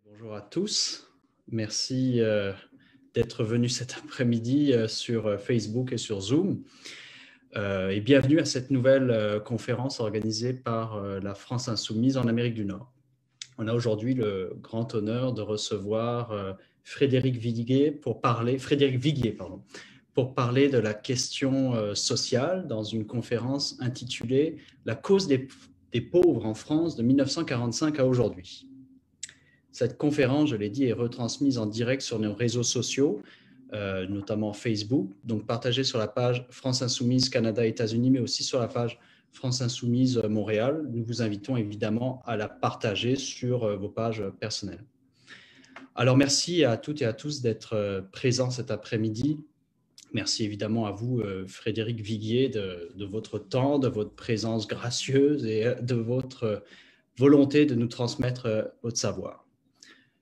Bonjour à tous. Merci d'être venus cet après-midi sur Facebook et sur Zoom. Et bienvenue à cette nouvelle conférence organisée par la France Insoumise en Amérique du Nord. On a aujourd'hui le grand honneur de recevoir Frédéric Viguier pour parler de la question sociale dans une conférence intitulée « La cause des pauvres en France de 1945 à aujourd'hui ». Cette conférence, je l'ai dit, est retransmise en direct sur nos réseaux sociaux, notamment Facebook, donc partagée sur la page France Insoumise Canada États-Unis, mais aussi sur la page France Insoumise Montréal. Nous vous invitons évidemment à la partager sur vos pages personnelles. Alors, merci à toutes et à tous d'être présents cet après-midi. Merci évidemment à vous, Frédéric Viguier, de votre temps, de votre présence gracieuse et de votre volonté de nous transmettre votre savoir.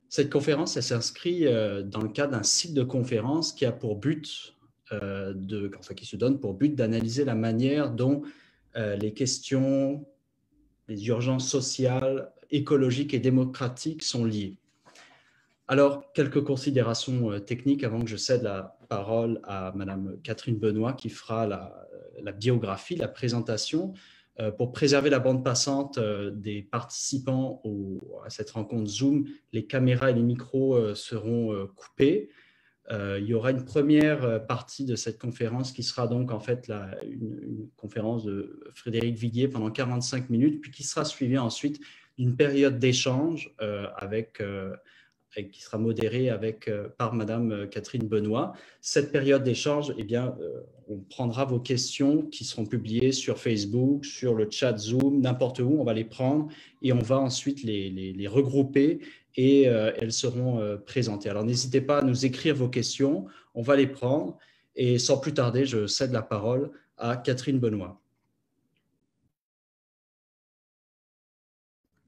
Cette conférence, elle s'inscrit dans le cadre d'un cycle de conférences qui a pour but, qui se donne pour but d'analyser la manière dont les questions, les urgences sociales, écologiques et démocratiques sont liées. Alors, quelques considérations techniques avant que je cède la parole à Madame Catherine Benoît qui fera la biographie, la présentation. Pour préserver la bande passante des participants à cette rencontre Zoom, les caméras et les micros seront coupés. Il y aura une première partie de cette conférence qui sera donc en fait une conférence de Frédéric Viguier pendant 45 minutes, puis qui sera suivie ensuite d'une période d'échange qui sera modérée par Madame Catherine Benoît. Cette période d'échange, on prendra vos questions qui seront publiées sur Facebook, sur le chat Zoom, n'importe où, on va les prendre et on va ensuite les regrouper et elles seront présentées. Alors n'hésitez pas à nous écrire vos questions, on va les prendre et sans plus tarder, je cède la parole à Catherine Benoît.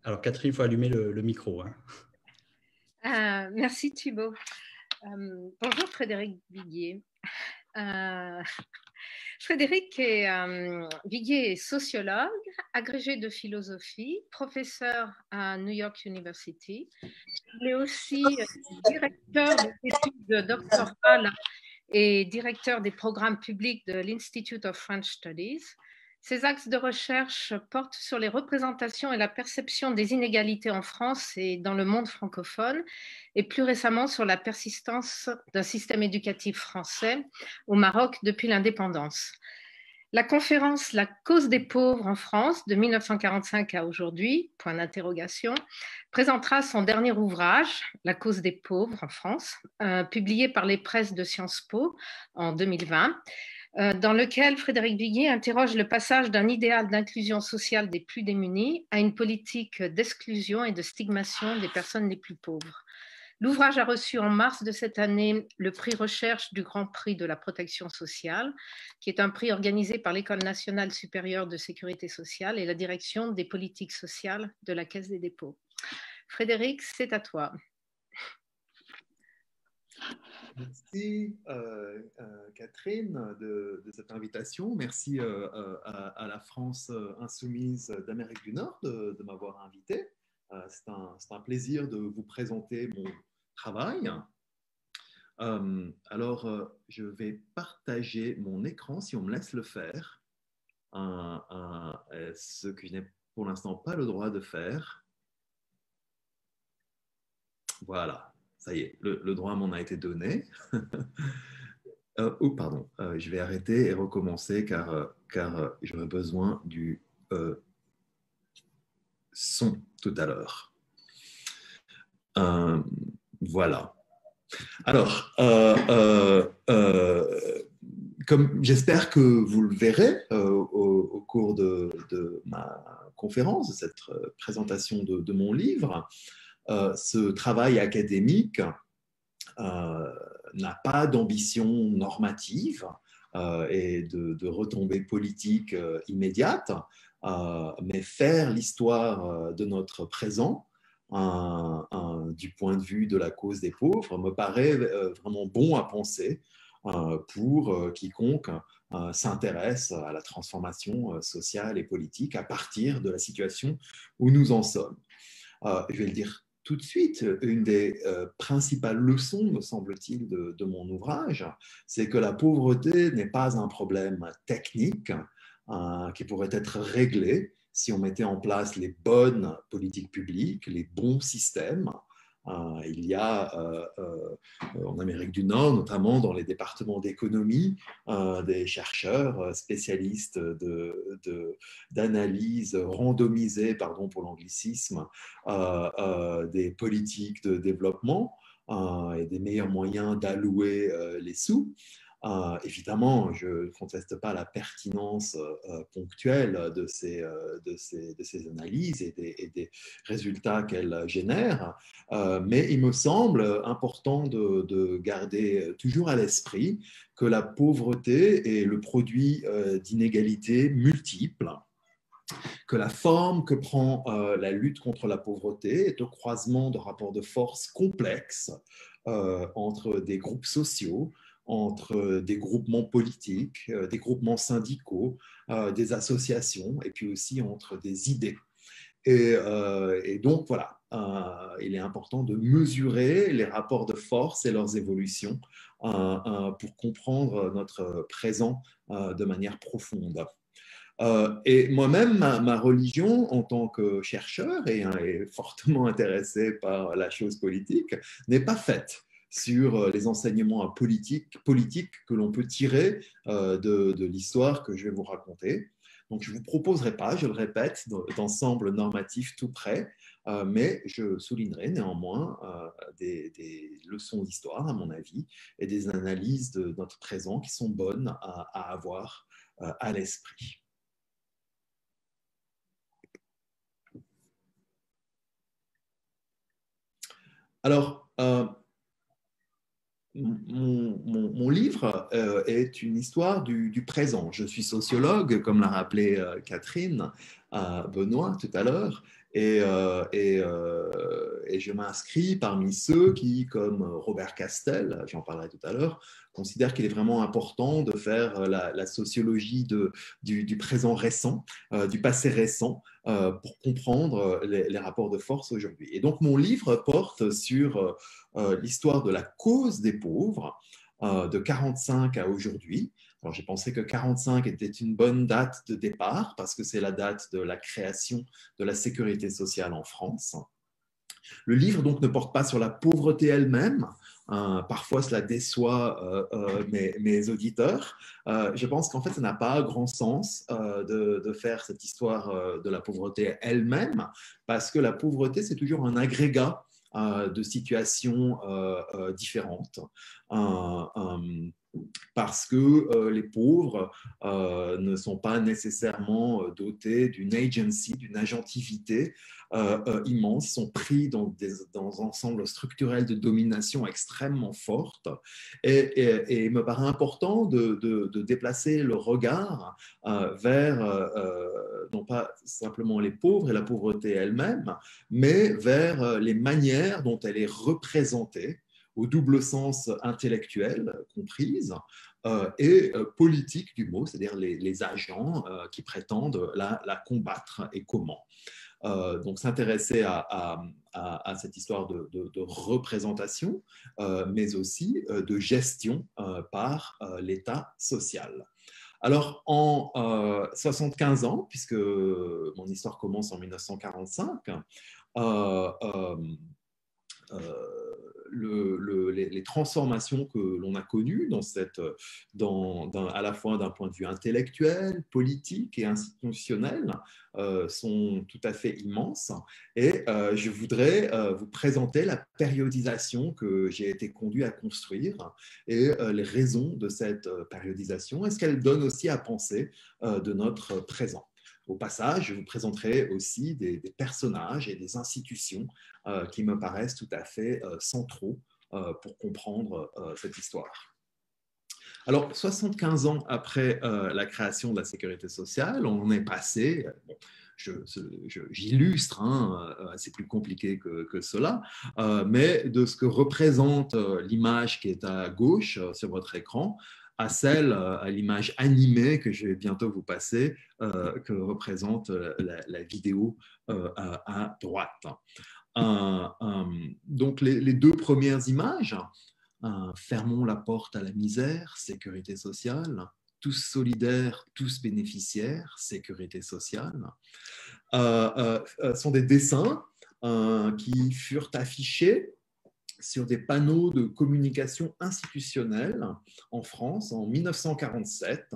Alors Catherine, il faut allumer le micro. Merci Thibault. Bonjour Frédéric Viguier. Frédéric Viguier est sociologue, agrégé de philosophie, professeur à New York University. Il est aussi directeur des études doctorales et directeur des programmes publics de l'Institute of French Studies. Ses axes de recherche portent sur les représentations et la perception des inégalités en France et dans le monde francophone, et plus récemment sur la persistance d'un système éducatif français au Maroc depuis l'indépendance. La conférence « La cause des pauvres en France » de 1945 à aujourd'hui, point d'interrogation, présentera son dernier ouvrage, « La cause des pauvres en France », publié par les presses de Sciences Po en 2020, dans lequel Frédéric Viguier interroge le passage d'un idéal d'inclusion sociale des plus démunis à une politique d'exclusion et de stigmatisation des personnes les plus pauvres. L'ouvrage a reçu en mars de cette année le prix recherche du Grand Prix de la protection sociale, qui est un prix organisé par l'École nationale supérieure de sécurité sociale et la direction des politiques sociales de la Caisse des dépôts. Frédéric, c'est à toi. Merci Catherine de cette invitation. Merci à la France Insoumise d'Amérique du Nord de m'avoir invité. C'est un plaisir de vous présenter mon travail. Alors, je vais partager mon écran si on me laisse le faire, ce que je n'ai pour l'instant pas le droit de faire. Voilà. Ça y est, le droit m'en a été donné. Pardon, je vais arrêter et recommencer car j'aurai besoin du son tout à l'heure. Voilà. Alors, comme j'espère que vous le verrez au cours de ma conférence, de cette présentation de mon livre, ce travail académique n'a pas d'ambition normative et de retombées politiques immédiates, mais faire l'histoire de notre présent du point de vue de la cause des pauvres me paraît vraiment bon à penser pour quiconque s'intéresse à la transformation sociale et politique à partir de la situation où nous en sommes. Je vais le dire tout de suite, une des principales leçons, me semble-t-il, de mon ouvrage, c'est que la pauvreté n'est pas un problème technique qui pourrait être réglé si on mettait en place les bonnes politiques publiques, les bons systèmes. Il y a en Amérique du Nord, notamment dans les départements d'économie, des chercheurs spécialistes d'analyse randomisée, pardon pour l'anglicisme, des politiques de développement et des meilleurs moyens d'allouer les sous. Évidemment, je ne conteste pas la pertinence ponctuelle de ces analyses et des résultats qu'elles génèrent, mais il me semble important de garder toujours à l'esprit que la pauvreté est le produit d'inégalités multiples, que la forme que prend la lutte contre la pauvreté est au croisement de rapports de force complexes entre des groupes sociaux, entre des groupements politiques, des groupements syndicaux, des associations, et puis aussi entre des idées. Et donc, voilà, il est important de mesurer les rapports de force et leurs évolutions pour comprendre notre présent de manière profonde. Et moi-même, ma religion, en tant que chercheur et fortement intéressé par la chose politique, n'est pas faite sur les enseignements politiques que l'on peut tirer de l'histoire que je vais vous raconter. Donc, je ne vous proposerai pas, je le répète, d'ensemble normatif tout près, mais je soulignerai néanmoins des leçons d'histoire, à mon avis, et des analyses de notre présent qui sont bonnes à avoir à l'esprit. Alors, mon livre est une histoire du présent. Je suis sociologue, comme l'a rappelé Catherine Benoît tout à l'heure, et je m'inscris parmi ceux qui, comme Robert Castel, j'en parlerai tout à l'heure, considèrent qu'il est vraiment important de faire la sociologie du présent récent, du passé récent, pour comprendre les rapports de force aujourd'hui. Et donc, mon livre porte sur l'histoire de la cause des pauvres de 45 à aujourd'hui. Alors, j'ai pensé que 45 était une bonne date de départ parce que c'est la date de la création de la sécurité sociale en France. Le livre donc ne porte pas sur la pauvreté elle-même. Parfois, cela déçoit mes auditeurs. Je pense qu'en fait, ça n'a pas grand sens de faire cette histoire de la pauvreté elle-même, parce que la pauvreté, c'est toujours un agrégat de situations différentes. Parce que les pauvres ne sont pas nécessairement dotés d'une agency, d'une agentivité immense, ils sont pris dans un ensemble structurel de domination extrêmement forte. Et il me paraît important de déplacer le regard vers, non pas simplement les pauvres et la pauvreté elle-même, mais vers les manières dont elle est représentée, au double sens intellectuel comprise, et politique du mot, c'est-à-dire les agents qui prétendent la combattre et comment. Donc s'intéresser à cette histoire de représentation, mais aussi de gestion par l'État social. Alors, en 75 ans, puisque mon histoire commence en 1945, les transformations que l'on a connues à la fois d'un point de vue intellectuel, politique et institutionnel sont tout à fait immenses. Et je voudrais vous présenter la périodisation que j'ai été conduit à construire et les raisons de cette périodisation et ce qu'elle donne aussi à penser de notre présent. Au passage, je vous présenterai aussi des personnages et des institutions qui me paraissent tout à fait centraux pour comprendre cette histoire. Alors, 75 ans après la création de la sécurité sociale, on est passé, j'illustre, c'est plus compliqué que cela, mais de ce que représente l'image qui est à gauche sur votre écran, à l'image animée que je vais bientôt vous passer, que représente la vidéo à droite. Donc les deux premières images, fermons la porte à la misère, sécurité sociale, tous solidaires, tous bénéficiaires, sécurité sociale, sont des dessins qui furent affichés sur des panneaux de communication institutionnelle en France en 1947.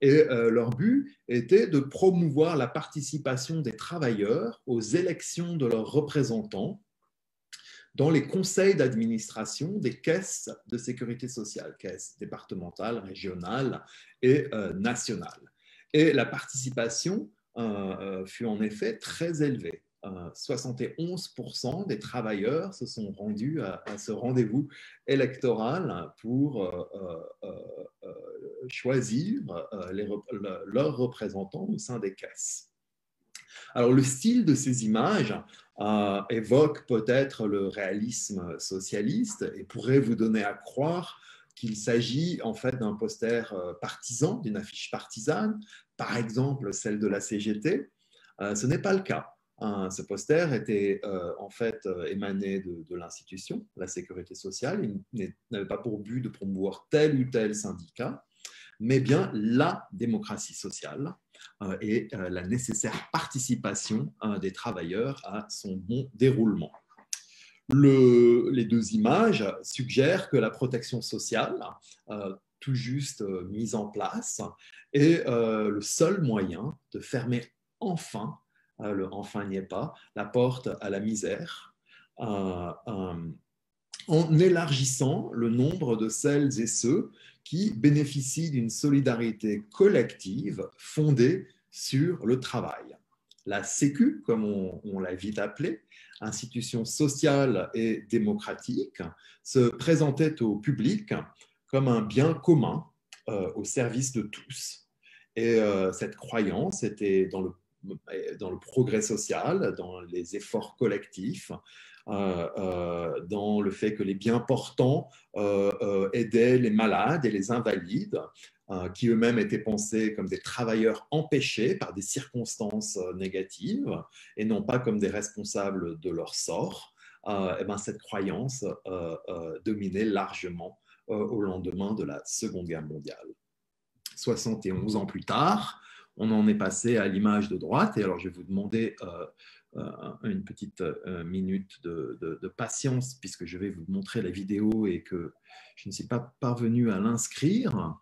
Et leur but était de promouvoir la participation des travailleurs aux élections de leurs représentants dans les conseils d'administration des caisses de sécurité sociale, caisses départementales, régionales et nationales. Et la participation fut en effet très élevée. 71% des travailleurs se sont rendus à ce rendez-vous électoral pour choisir leurs représentants au sein des caisses. Alors, le style de ces images évoque peut-être le réalisme socialiste et pourrait vous donner à croire qu'il s'agit en fait d'un poster partisan, d'une affiche partisane, par exemple celle de la CGT. Ce n'est pas le cas. Ce poster était en fait émané de l'institution, la sécurité sociale. Il n'avait pas pour but de promouvoir tel ou tel syndicat, mais bien la démocratie sociale et la nécessaire participation des travailleurs à son bon déroulement. Les deux images suggèrent que la protection sociale, tout juste mise en place, est le seul moyen de fermer enfin, enfin n'y est pas, la porte à la misère, en élargissant le nombre de celles et ceux qui bénéficient d'une solidarité collective fondée sur le travail. La Sécu, comme on l'a vite appelée, institution sociale et démocratique, se présentait au public comme un bien commun au service de tous. Et cette croyance était dans le progrès social, dans les efforts collectifs, dans le fait que les biens portants aidaient les malades et les invalides, qui eux-mêmes étaient pensés comme des travailleurs empêchés par des circonstances négatives et non pas comme des responsables de leur sort. Et ben, cette croyance dominait largement au lendemain de la Seconde Guerre mondiale. 71 ans plus tard, on en est passé à l'image de droite. Et alors, je vais vous demander une petite minute de patience, puisque je vais vous montrer la vidéo et que je ne suis pas parvenu à l'inscrire.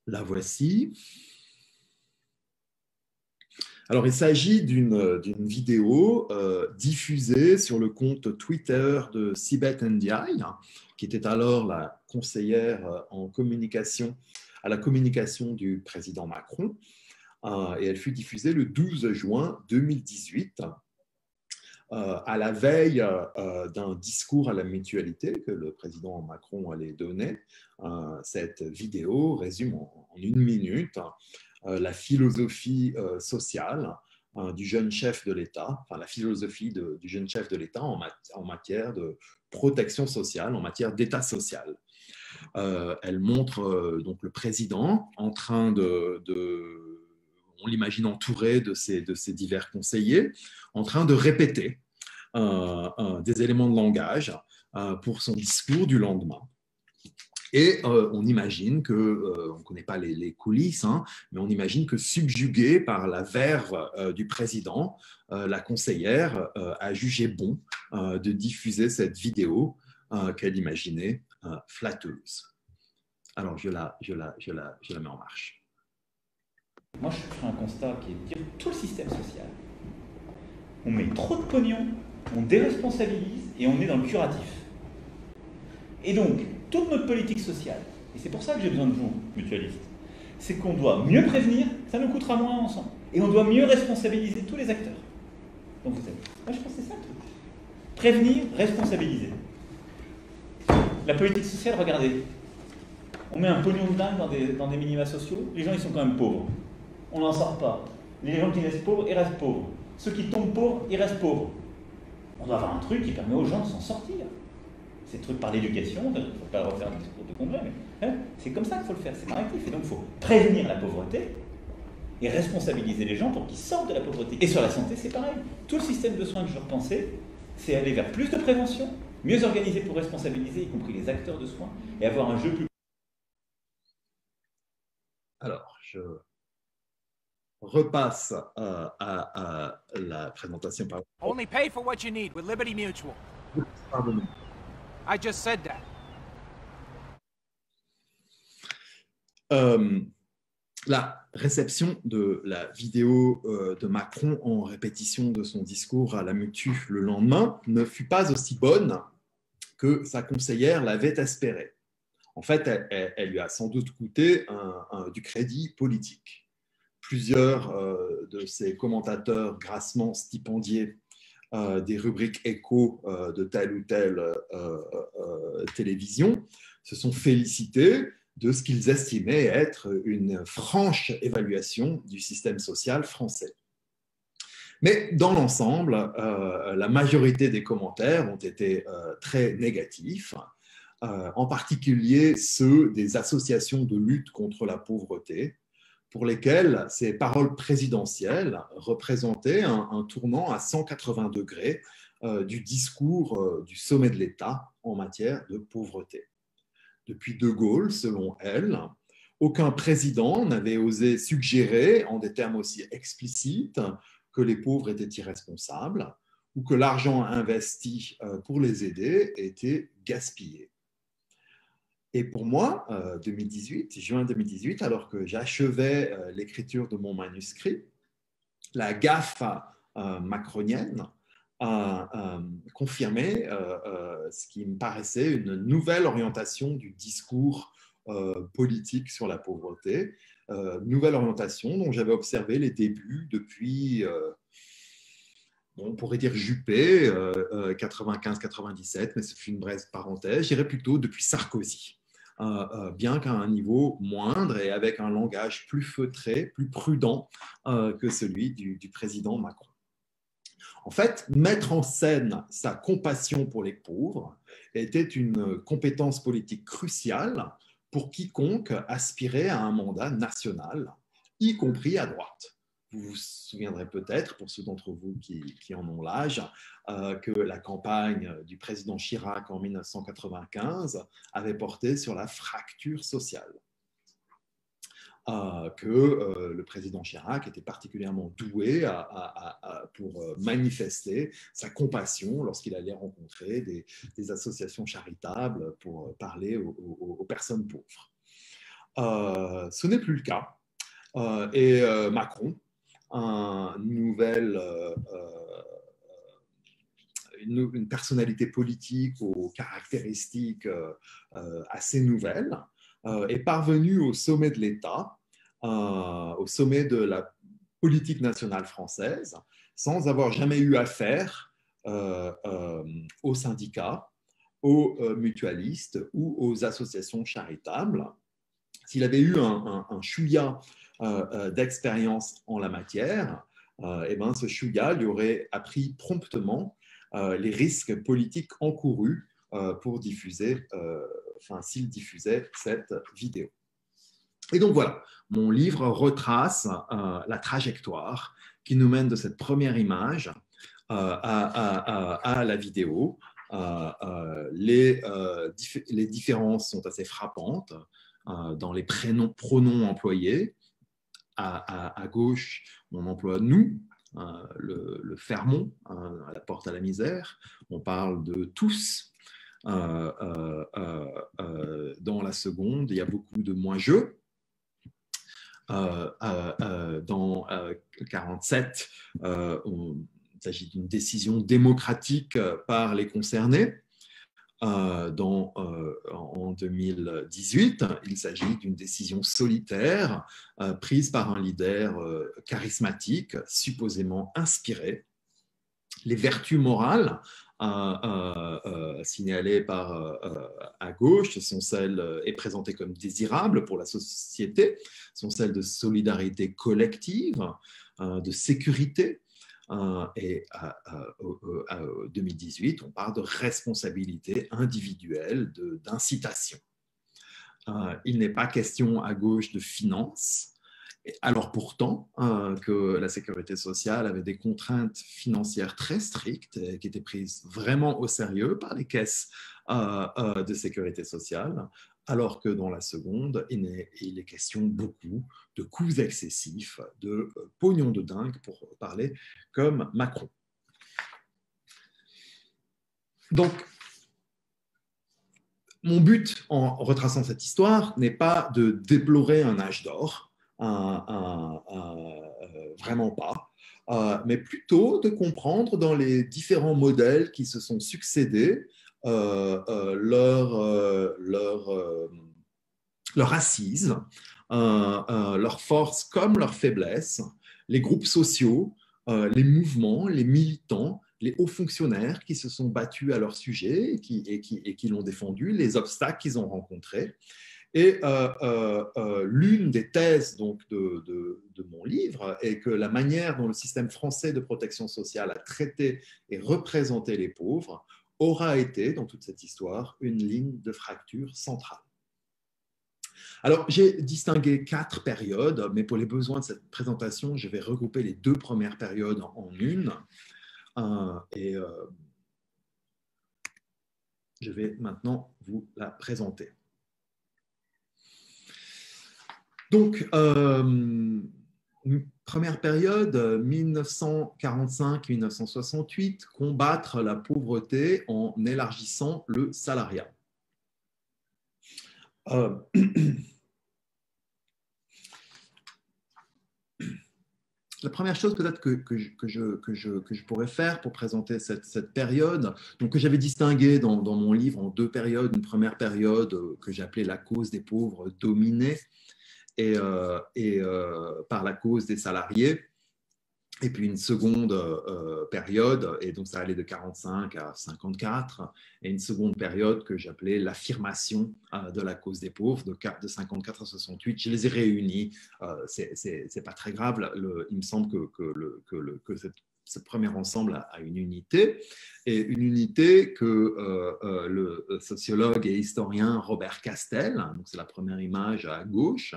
La voici. Alors, il s'agit d'une vidéo diffusée sur le compte Twitter de Sibeth Ndiaye, qui était alors la conseillère en communication, à la communication du président Macron. Et elle fut diffusée le 12 juin 2018, à la veille d'un discours à la mutualité que le président Macron allait donner. Cette vidéo résume en 1 minute la philosophie sociale du jeune chef de l'État, enfin la philosophie du jeune chef de l'État en matière de protection sociale, en matière d'État social. Elle montre donc le président en train on l'imagine entouré de ses divers conseillers, en train de répéter des éléments de langage pour son discours du lendemain. Et on imagine que, on ne connaît pas les coulisses, hein, mais on imagine que subjuguée par la verve du président, la conseillère a jugé bon de diffuser cette vidéo qu'elle imaginait flatteuse. Alors, je la mets en marche. Moi, je fais un constat qui est de dire tout le système social. On met trop de pognon, on déresponsabilise et on est dans le curatif. Et donc, toute notre politique sociale, et c'est pour ça que j'ai besoin de vous, mutualistes, c'est qu'on doit mieux prévenir, ça nous coûtera moins ensemble, et on doit mieux responsabiliser tous les acteurs. Donc vous êtes. Moi, je pense que c'est ça le truc. Prévenir, responsabiliser. La politique sociale, regardez. On met un pognon de dingue dans des minima sociaux, les gens ils sont quand même pauvres. On n'en sort pas. Les gens qui restent pauvres, ils restent pauvres. Ceux qui tombent pauvres, ils restent pauvres. On doit avoir un truc qui permet aux gens de s'en sortir. C'est le truc par l'éducation, il ne faut pas refaire un discours de congrès, mais hein, c'est comme ça qu'il faut le faire, c'est narratif. Et donc il faut prévenir la pauvreté et responsabiliser les gens pour qu'ils sortent de la pauvreté. Et sur la santé, c'est pareil. Tout le système de soins que je repensais, c'est aller vers plus de prévention, mieux organiser pour responsabiliser, y compris les acteurs de soins, et avoir un jeu plus... Alors, je repasse à la présentation. Only pay for what you need with Liberty Mutual. Pardon. I just said that. La réception de la vidéo de Macron en répétition de son discours à la Mutu le lendemain ne fut pas aussi bonne que sa conseillère l'avait espéré. En fait, elle lui a sans doute coûté du crédit politique. Plusieurs de ses commentateurs grassement stipendiés des rubriques écho de telle ou telle télévision se sont félicités de ce qu'ils estimaient être une franche évaluation du système social français. Mais dans l'ensemble, la majorité des commentaires ont été très négatifs, en particulier ceux des associations de lutte contre la pauvreté, pour lesquelles ces paroles présidentielles représentaient un tournant à 180 degrés du discours du sommet de l'État en matière de pauvreté. Depuis De Gaulle, selon elle, aucun président n'avait osé suggérer, en des termes aussi explicites, que les pauvres étaient irresponsables ou que l'argent investi pour les aider était gaspillé. Et pour moi, juin 2018, alors que j'achevais l'écriture de mon manuscrit, la gaffe macronienne confirmait ce qui me paraissait une nouvelle orientation du discours politique sur la pauvreté, nouvelle orientation dont j'avais observé les débuts depuis, on pourrait dire Juppé, 95-97, mais ce fut une brève parenthèse, je dirais plutôt depuis Sarkozy, bien qu'à un niveau moindre et avec un langage plus feutré, plus prudent que celui du président Macron. En fait, mettre en scène sa compassion pour les pauvres était une compétence politique cruciale pour quiconque aspirait à un mandat national, y compris à droite. Vous vous souviendrez peut-être, pour ceux d'entre vous qui en ont l'âge, que la campagne du président Chirac en 1995 avait porté sur la fracture sociale. Que le président Chirac était particulièrement doué pour manifester sa compassion lorsqu'il allait rencontrer des associations charitables pour parler aux personnes pauvres. Ce n'est plus le cas. Et Macron, une personnalité politique aux caractéristiques assez nouvelles, est parvenu au sommet de l'État, au sommet de la politique nationale française, sans avoir jamais eu affaire aux syndicats, aux mutualistes ou aux associations charitables. S'il avait eu un chouïa d'expérience en la matière, eh ben, ce chouïa lui aurait appris promptement les risques politiques encourus pour diffuser, s'il diffusait cette vidéo. Et donc voilà, mon livre retrace la trajectoire qui nous mène de cette première image à la vidéo. Les différences sont assez frappantes dans les pronoms employés. À gauche, on emploie « nous », le fermont, la porte à la misère. On parle de « tous ». Dans la seconde, il y a beaucoup de « moi-je ». Dans 47, il s'agit d'une décision démocratique par les concernés. En 2018, il s'agit d'une décision solitaire prise par un leader charismatique, supposément inspiré. Les vertus morales signalées à gauche sont celles et présentées comme désirables pour la société, sont celles de solidarité collective, de sécurité. Et à 2018, on parle de responsabilité individuelle, d'incitation. Il n'est pas question à gauche de finance Alors pourtant que la sécurité sociale avait des contraintes financières très strictes et qui étaient prises vraiment au sérieux par les caisses de sécurité sociale, alors que dans la seconde, il est question beaucoup de coûts excessifs, de pognon de dingue, pour parler comme Macron. Donc, mon but en retraçant cette histoire n'est pas de déplorer un âge d'or, vraiment pas, mais plutôt de comprendre dans les différents modèles qui se sont succédés leur assise, leur force comme leur faiblesse, les groupes sociaux, les mouvements, les militants, les hauts fonctionnaires qui se sont battus à leur sujet et qui l'ont défendu, les obstacles qu'ils ont rencontrés. Et l'une des thèses donc, de mon livre est que la manière dont le système français de protection sociale a traité et représenté les pauvres aura été, dans toute cette histoire, une ligne de fracture centrale. Alors, j'ai distingué 4 périodes, mais pour les besoins de cette présentation, je vais regrouper les 2 premières périodes en une. Je vais maintenant vous la présenter. Donc, première période, 1945-1968, combattre la pauvreté en élargissant le salariat. La première chose peut-être que je pourrais faire pour présenter cette période, donc que j'avais distinguée dans mon livre en 2 périodes, une première période que j'ai appelée la cause des pauvres dominés et par la cause des salariés, et puis une seconde période, et donc ça allait de 45 à 54, et une seconde période que j'appelais l'affirmation de la cause des pauvres, de 54 à 68. Je les ai réunis, c'est pas très grave, il me semble que ce premier ensemble a une unité, et une unité que le sociologue et historien Robert Castel, donc c'est la première image à gauche,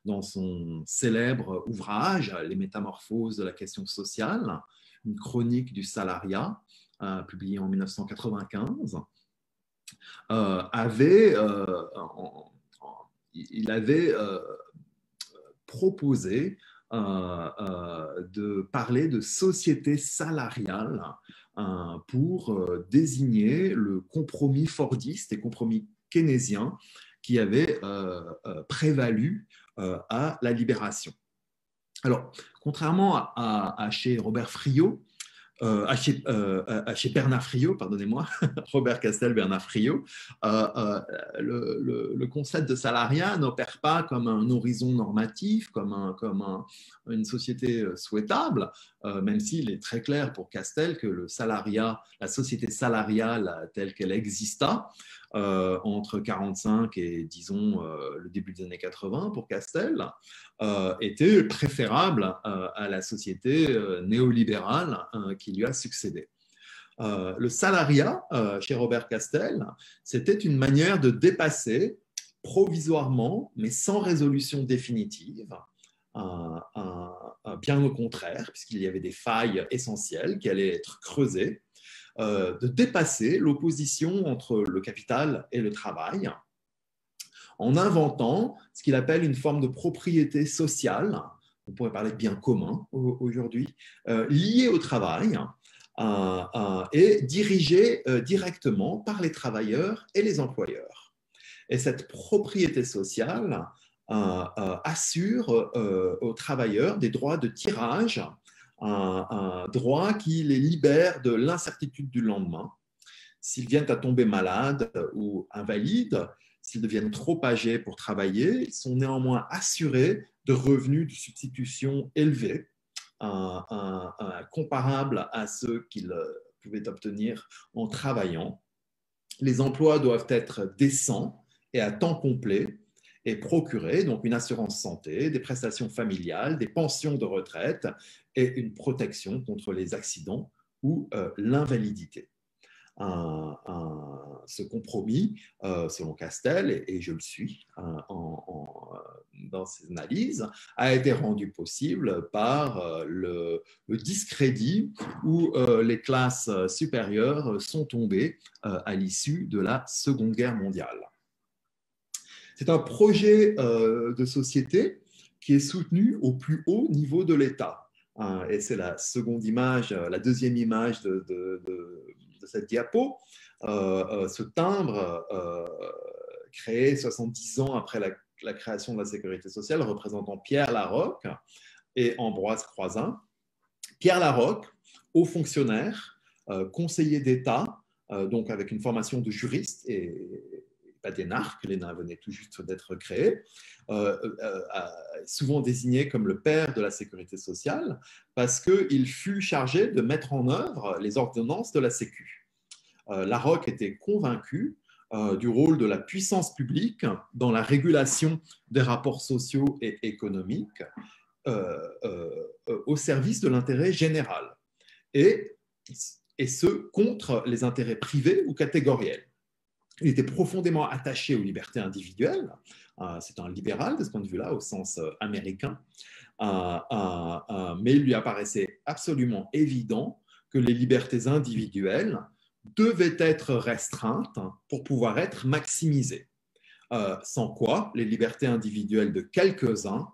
dans son célèbre ouvrage « Les métamorphoses de la question sociale », une chronique du salariat, publiée en 1995, il avait proposé de parler de société salariale pour désigner le compromis fordiste et compromis keynésien qui avait prévalu à la libération. Alors, contrairement à chez Robert Friot, chez Bernard Friot, pardonnez-moi, Robert Castel, Bernard Friot, le concept de salariat n'opère pas comme un horizon normatif, comme une société souhaitable, même s'il est très clair pour Castel que le salariat, la société salariale telle qu'elle exista entre 1945 et, disons, le début des années 80 pour Castel, était préférable à la société néolibérale qui lui a succédé. Le salariat, chez Robert Castel, c'était une manière de dépasser provisoirement, mais sans résolution définitive, bien au contraire, puisqu'il y avait des failles essentielles qui allaient être creusées, de dépasser l'opposition entre le capital et le travail, en inventant ce qu'il appelle une forme de propriété sociale, on pourrait parler de bien commun aujourd'hui, liée au travail et dirigée directement par les travailleurs et les employeurs. Et cette propriété sociale assure aux travailleurs des droits de tirage, un droit qui les libère de l'incertitude du lendemain. S'ils viennent à tomber malades ou invalides, s'ils deviennent trop âgés pour travailler, ils sont néanmoins assurés de revenus de substitution élevés, comparables à ceux qu'ils pouvaient obtenir en travaillant. Les emplois doivent être décents et à temps complet et procurer donc une assurance santé, des prestations familiales, des pensions de retraite et une protection contre les accidents ou l'invalidité. ce compromis, selon Castel, et je le suis dans ses analyses, a été rendu possible par le discrédit où les classes supérieures sont tombées à l'issue de la Seconde Guerre mondiale. C'est un projet de société qui est soutenu au plus haut niveau de l'État. Et c'est la seconde image, la deuxième image de cette diapo. Ce timbre, créé 70 ans après la création de la sécurité sociale, représentant Pierre Laroque et Ambroise Croizat. Pierre Laroque, haut fonctionnaire, conseiller d'État, donc avec une formation de juriste et pas d'énarque, l'ENA venait tout juste d'être créée, souvent désigné comme le père de la sécurité sociale, parce qu'il fut chargé de mettre en œuvre les ordonnances de la Sécu. Laroque était convaincu du rôle de la puissance publique dans la régulation des rapports sociaux et économiques au service de l'intérêt général, et ce, contre les intérêts privés ou catégoriels. Il était profondément attaché aux libertés individuelles. C'est un libéral de ce point de vue-là, au sens américain. Mais il lui apparaissait absolument évident que les libertés individuelles devaient être restreintes pour pouvoir être maximisées. Sans quoi, les libertés individuelles de quelques-uns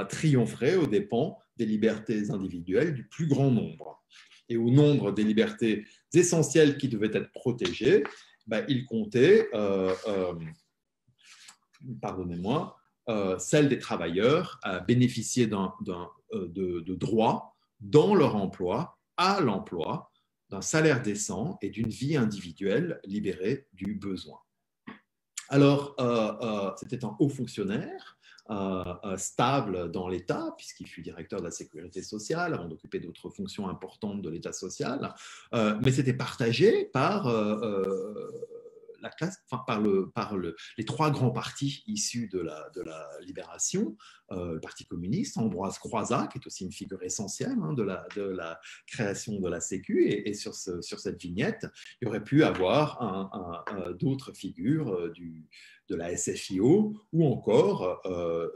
triompheraient aux dépens des libertés individuelles du plus grand nombre. Et au nombre des libertés essentielles qui devaient être protégées, il comptait, celle des travailleurs à bénéficier de droits dans leur emploi, à l'emploi, d'un salaire décent et d'une vie individuelle libérée du besoin. Alors, c'était un haut fonctionnaire, stable dans l'État, puisqu'il fut directeur de la sécurité sociale avant d'occuper d'autres fonctions importantes de l'État social, mais c'était partagé par la classe, les trois grands partis issus de la libération, le Parti communiste, Ambroise Croizat, qui est aussi une figure essentielle de la création de la Sécu, et sur cette vignette, il y aurait pu avoir d'autres figures de la SFIO ou encore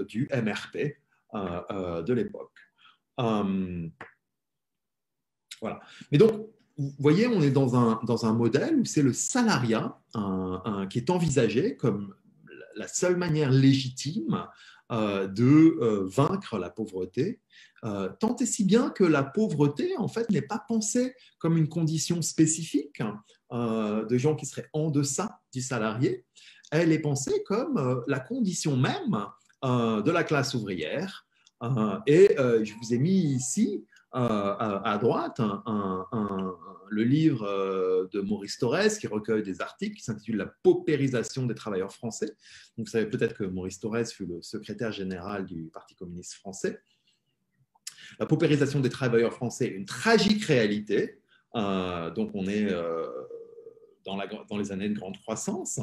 du MRP de l'époque. Voilà. Mais donc, vous voyez, on est dans un modèle où c'est le salariat qui est envisagé comme la seule manière légitime de vaincre la pauvreté, tant et si bien que la pauvreté, en fait, n'est pas pensée comme une condition spécifique de gens qui seraient en deçà du salarié. Elle est pensée comme la condition même de la classe ouvrière. Et je vous ai mis ici, à droite, le livre de Maurice Thorez qui recueille des articles qui s'intitule « La paupérisation des travailleurs français ». Donc, vous savez peut-être que Maurice Thorez fut le secrétaire général du Parti communiste français. La paupérisation des travailleurs français est une tragique réalité. Donc, on est dans les années de grande croissance.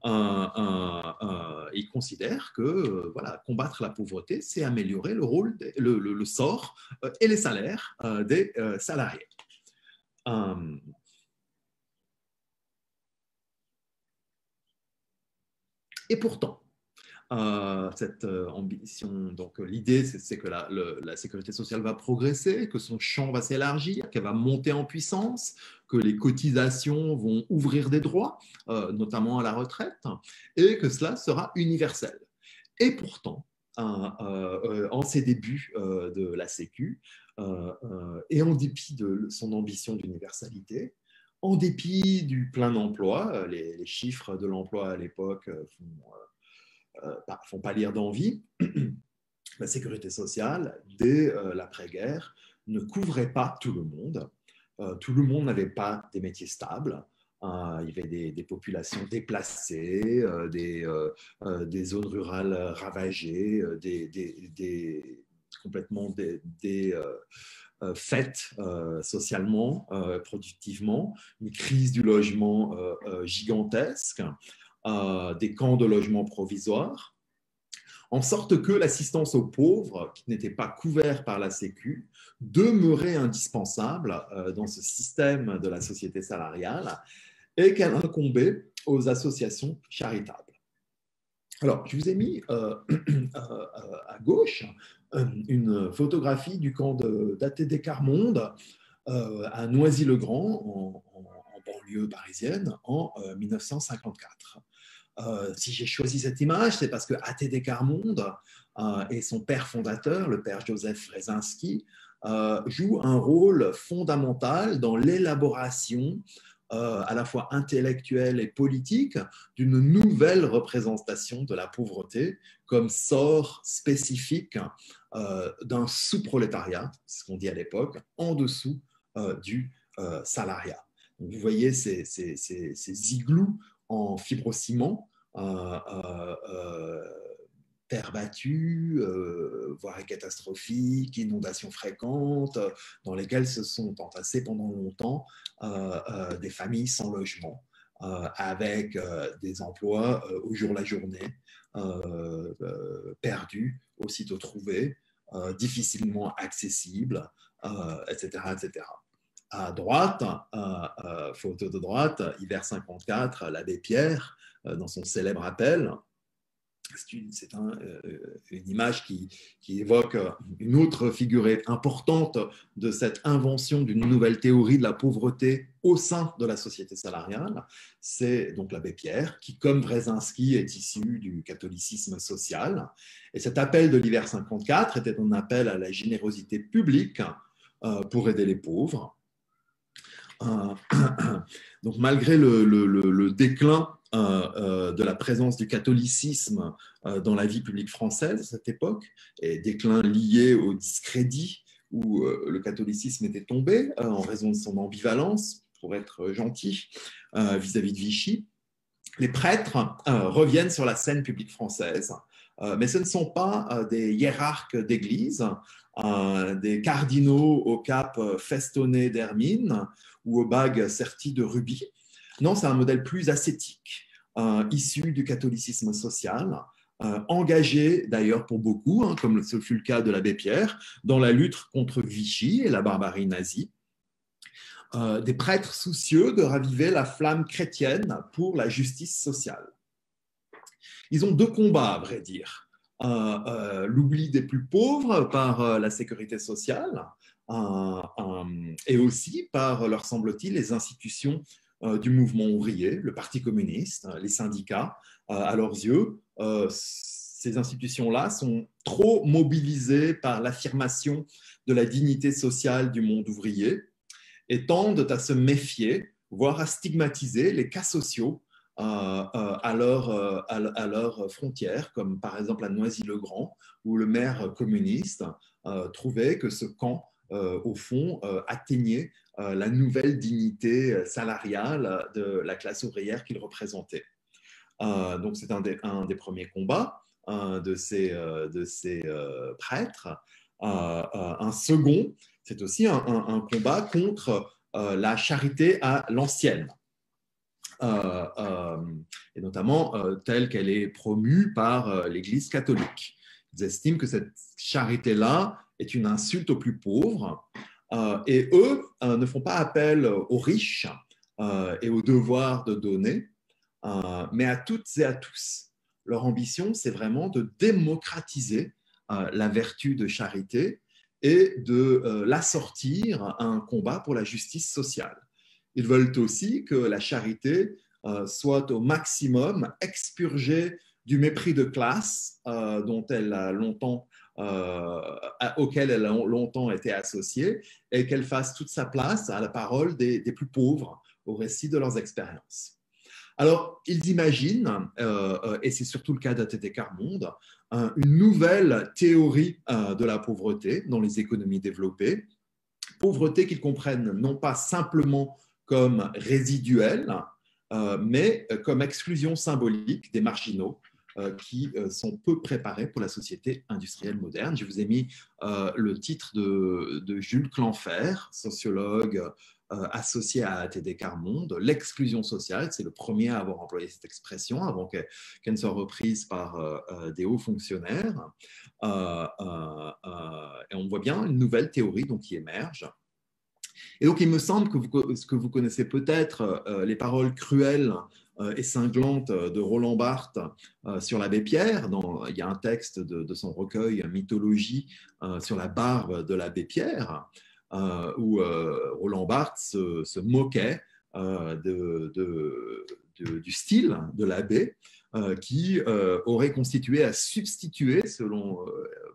Il considère que combattre la pauvreté, c'est améliorer le sort et les salaires des salariés. Et pourtant, cette ambition, donc l'idée c'est que la sécurité sociale va progresser, que son champ va s'élargir, qu'elle va monter en puissance, que les cotisations vont ouvrir des droits, notamment à la retraite, et que cela sera universel. Et pourtant, en ses débuts de la Sécu, et en dépit de son ambition d'universalité, en dépit du plein emploi, les chiffres de l'emploi à l'époque font pâlir d'envie, la sécurité sociale, dès l'après-guerre, ne couvrait pas tout le monde. Tout le monde n'avait pas des métiers stables. Il y avait des populations déplacées, des zones rurales ravagées, complètement faites socialement, productivement, une crise du logement gigantesque, des camps de logement provisoires. en sorte que l'assistance aux pauvres, qui n'était pas couverte par la Sécu, demeurait indispensable dans ce système de la société salariale et qu'elle incombait aux associations charitables. Alors, je vous ai mis à gauche une photographie du camp d'ATD Carmonde à Noisy-le-Grand, en banlieue parisienne, en 1954. Si j'ai choisi cette image, c'est parce que ATD Carmonde et son père fondateur, le père Joseph Wrezinski, jouent un rôle fondamental dans l'élaboration à la fois intellectuelle et politique d'une nouvelle représentation de la pauvreté comme sort spécifique d'un sous-prolétariat, ce qu'on dit à l'époque, en dessous du salariat. Donc, vous voyez ces igloos en fibrociment, terre battue, voies catastrophiques, inondations fréquentes, dans lesquelles se sont entassées pendant longtemps des familles sans logement, avec des emplois au jour la journée, perdus, aussitôt trouvés, difficilement accessibles, etc., etc. À droite, photo de droite, hiver 54, l'abbé Pierre, dans son célèbre appel. C'est une image qui évoque une autre figure importante de cette invention d'une nouvelle théorie de la pauvreté au sein de la société salariale. C'est donc l'abbé Pierre, qui, comme Wrezinski, est issu du catholicisme social. Et cet appel de l'hiver 54 était un appel à la générosité publique pour aider les pauvres. Donc, malgré le déclin de la présence du catholicisme dans la vie publique française à cette époque, et déclin lié au discrédit où le catholicisme était tombé en raison de son ambivalence, pour être gentil, vis-à-vis de Vichy, les prêtres reviennent sur la scène publique française, mais ce ne sont pas des hiérarques d'église, des cardinaux au cap festonné d'hermine ou aux bagues serties de rubis. Non, c'est un modèle plus ascétique, issu du catholicisme social, engagé d'ailleurs pour beaucoup, comme ce fut le cas de l'abbé Pierre, dans la lutte contre Vichy et la barbarie nazie. Des prêtres soucieux de raviver la flamme chrétienne pour la justice sociale. Ils ont deux combats, à vrai dire. L'oubli des plus pauvres par la sécurité sociale et aussi par, leur semble-t-il, les institutions du mouvement ouvrier, le Parti communiste, les syndicats. À leurs yeux, ces institutions-là sont trop mobilisées par l'affirmation de la dignité sociale du monde ouvrier et tendent à se méfier, voire à stigmatiser les cas sociaux à leurs frontières, comme par exemple à Noisy-le-Grand, où le maire communiste trouvait que ce camp, au fond, atteignait la nouvelle dignité salariale de la classe ouvrière qu'il représentait. Donc c'est un des premiers combats de ces prêtres. Un second, c'est aussi un combat contre la charité à l'ancienne. Et notamment telle qu'elle est promue par l'Église catholique. Ils estiment que cette charité-là est une insulte aux plus pauvres et eux ne font pas appel aux riches et au devoir de donner, mais à toutes et à tous. Leur ambition, c'est vraiment de démocratiser la vertu de charité et de l'assortir à un combat pour la justice sociale. Ils veulent aussi que la charité soit au maximum expurgée du mépris de classe auquel elle a longtemps été associée et qu'elle fasse toute sa place à la parole des plus pauvres, au récit de leurs expériences. Alors, ils imaginent, et c'est surtout le cas d'ATD Carmonde, une nouvelle théorie de la pauvreté dans les économies développées, pauvreté qu'ils comprennent non pas simplement comme résiduelle, mais comme exclusion symbolique des marginaux qui sont peu préparés pour la société industrielle moderne. Je vous ai mis le titre de Jules Clanfer, sociologue associé à ATD Quart Monde, l'exclusion sociale. C'est le premier à avoir employé cette expression avant qu'elle ne soit reprise par des hauts fonctionnaires. Et on voit bien une nouvelle théorie donc, qui émerge. Et donc, il me semble que vous connaissez peut-être les paroles cruelles et cinglantes de Roland Barthes sur l'abbé Pierre. Il y a un texte de son recueil Mythologie sur la barbe de l'abbé Pierre, où Roland Barthes se moquait du style de l'abbé, qui aurait constitué à substituer, selon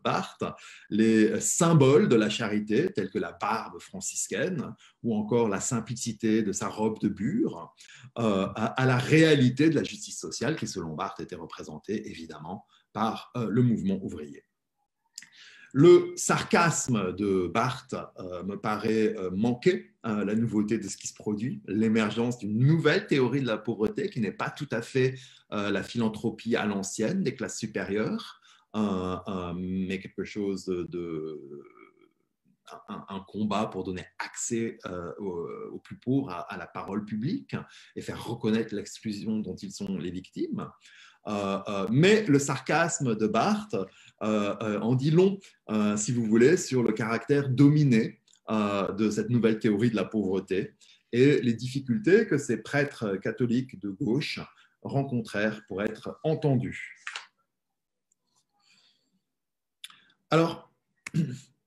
Barthes, les symboles de la charité, tels que la barbe franciscaine ou encore la simplicité de sa robe de bure, à la réalité de la justice sociale qui, selon Barthes, était représentée évidemment par le mouvement ouvrier. Le sarcasme de Barthes me paraît manquer la nouveauté de ce qui se produit, l'émergence d'une nouvelle théorie de la pauvreté qui n'est pas tout à fait la philanthropie à l'ancienne des classes supérieures, mais quelque chose un combat pour donner accès aux plus pauvres à la parole publique et faire reconnaître l'exclusion dont ils sont les victimes. Mais le sarcasme de Barthes en dit long, si vous voulez, sur le caractère dominé de cette nouvelle théorie de la pauvreté et les difficultés que ces prêtres catholiques de gauche rencontrèrent pour être entendus. Alors,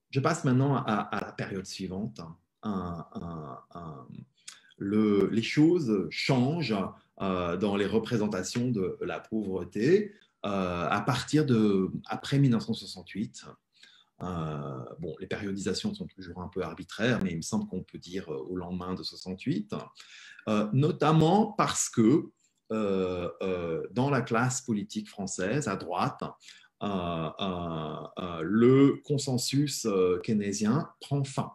je passe maintenant à la période suivante. Les choses changent dans les représentations de la pauvreté à partir après 1968. Les périodisations sont toujours un peu arbitraires, mais il me semble qu'on peut dire au lendemain de 68, notamment parce que dans la classe politique française, à droite, le consensus keynésien prend fin.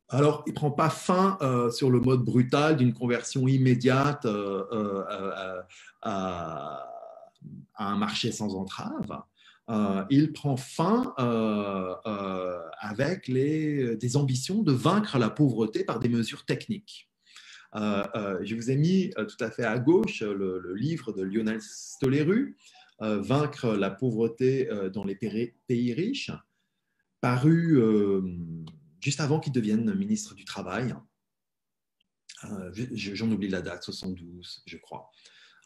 Alors, il ne prend pas fin sur le mode brutal d'une conversion immédiate à un marché sans entrave. Il prend fin avec des ambitions de vaincre la pauvreté par des mesures techniques. Je vous ai mis tout à fait à gauche le livre de Lionel Stoléru, Vaincre la pauvreté dans les pays riches, paru juste avant qu'il devienne ministre du Travail. J'en oublie la date, 72, je crois,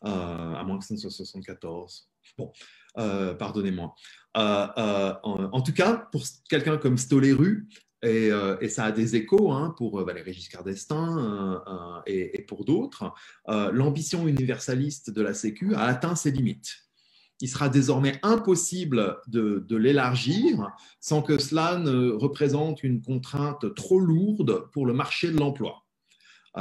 à moins que ce ne soit 74. Bon, pardonnez-moi. En tout cas, pour quelqu'un comme Stoléru, et ça a des échos pour Valéry Giscard d'Estaing et pour d'autres, l'ambition universaliste de la Sécu a atteint ses limites. Il sera désormais impossible de l'élargir sans que cela ne représente une contrainte trop lourde pour le marché de l'emploi.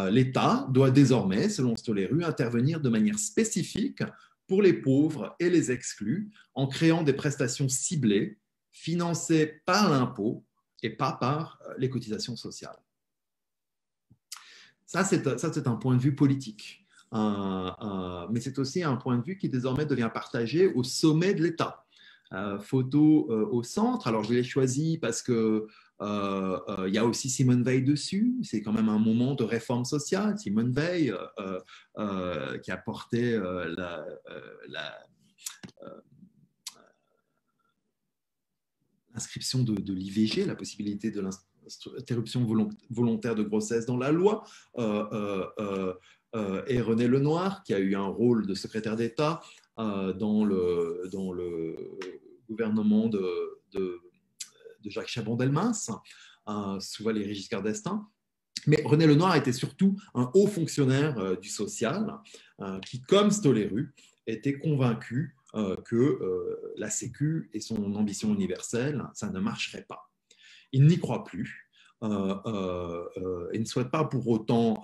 L'État doit désormais, selon Stoléru, intervenir de manière spécifique pour les pauvres et les exclus en créant des prestations ciblées, financées par l'impôt et pas par les cotisations sociales. Ça, c'est un point de vue politique. Mais c'est aussi un point de vue qui désormais devient partagé au sommet de l'État. Photo au centre, alors je l'ai choisi parce que il y a aussi Simone Veil dessus, c'est quand même un moment de réforme sociale. Simone Veil qui a porté l'inscription de l'IVG, la possibilité de l'interruption volontaire de grossesse dans la loi, et René Lenoir, qui a eu un rôle de secrétaire d'État dans le gouvernement de Jacques Chaban-Delmas, sous Valéry Giscard d'Estaing. Mais René Lenoir était surtout un haut fonctionnaire du social qui, comme Stoléru, était convaincu que la Sécu et son ambition universelle, ça ne marcherait pas. Il n'y croit plus. Il ne souhaite pas pour autant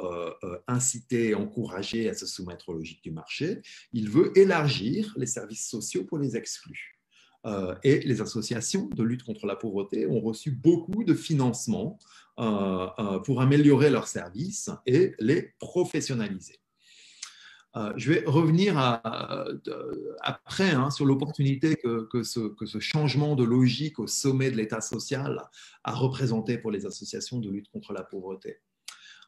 inciter et encourager à se soumettre aux logiques du marché. Il veut élargir les services sociaux pour les exclus. Et les associations de lutte contre la pauvreté ont reçu beaucoup de financements pour améliorer leurs services et les professionnaliser. Je vais revenir après sur l'opportunité que ce changement de logique au sommet de l'État social a représenté pour les associations de lutte contre la pauvreté.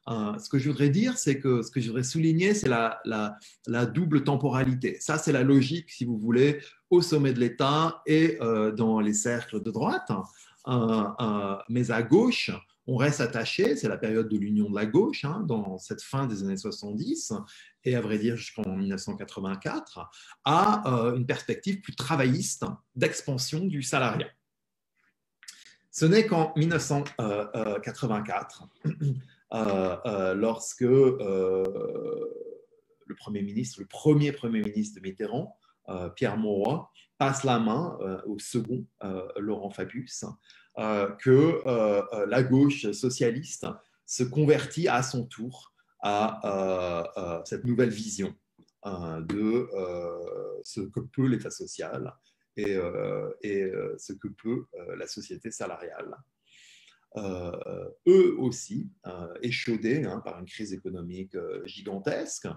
Ce que je voudrais dire, c'est que ce que je voudrais souligner, c'est la double temporalité. Ça, c'est la logique, si vous voulez, au sommet de l'État et dans les cercles de droite. Mais à gauche, on reste attaché, c'est la période de l'union de la gauche, dans cette fin des années 70, et à vrai dire jusqu'en 1984, à une perspective plus travailliste d'expansion du salariat. Ce n'est qu'en 1984, lorsque le premier Premier ministre de Mitterrand, Pierre Mauroy, passe la main au second, Laurent Fabius, que la gauche socialiste se convertit à son tour à cette nouvelle vision de ce que peut l'État social et ce que peut la société salariale. Eux aussi, échaudés par une crise économique gigantesque,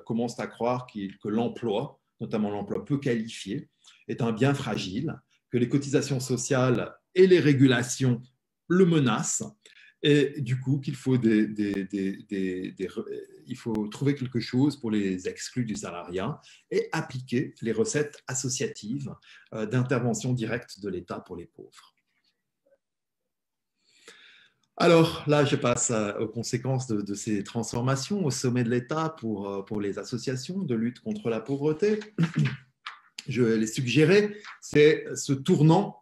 commencent à croire que l'emploi, notamment l'emploi peu qualifié, est un bien fragile, que les cotisations sociales et les régulations le menacent, et du coup qu'il faut, il faut trouver quelque chose pour les exclus du salariat et appliquer les recettes associatives d'intervention directe de l'État pour les pauvres. Alors là, je passe aux conséquences de ces transformations au sommet de l'État pour les associations de lutte contre la pauvreté. Je les suggérer, c'est ce tournant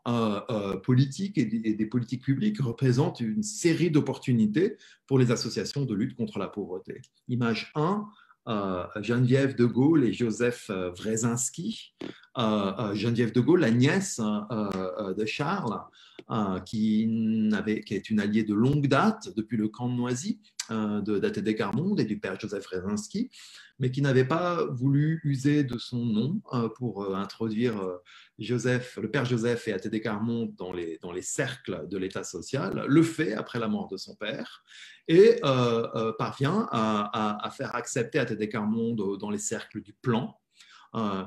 politique et des politiques publiques représente une série d'opportunités pour les associations de lutte contre la pauvreté. Image 1, Geneviève de Gaulle et Joseph Wresinski. Geneviève de Gaulle, la nièce de Charles, qui est une alliée de longue date depuis le camp de Noisy, d'Athédé Carmonde et du père Joseph Wresinski, mais qui n'avait pas voulu user de son nom pour introduire le père Joseph et Athédé Carmonde dans les cercles de l'État social, le fait après la mort de son père et parvient à faire accepter Athédé Carmonde dans les cercles du plan,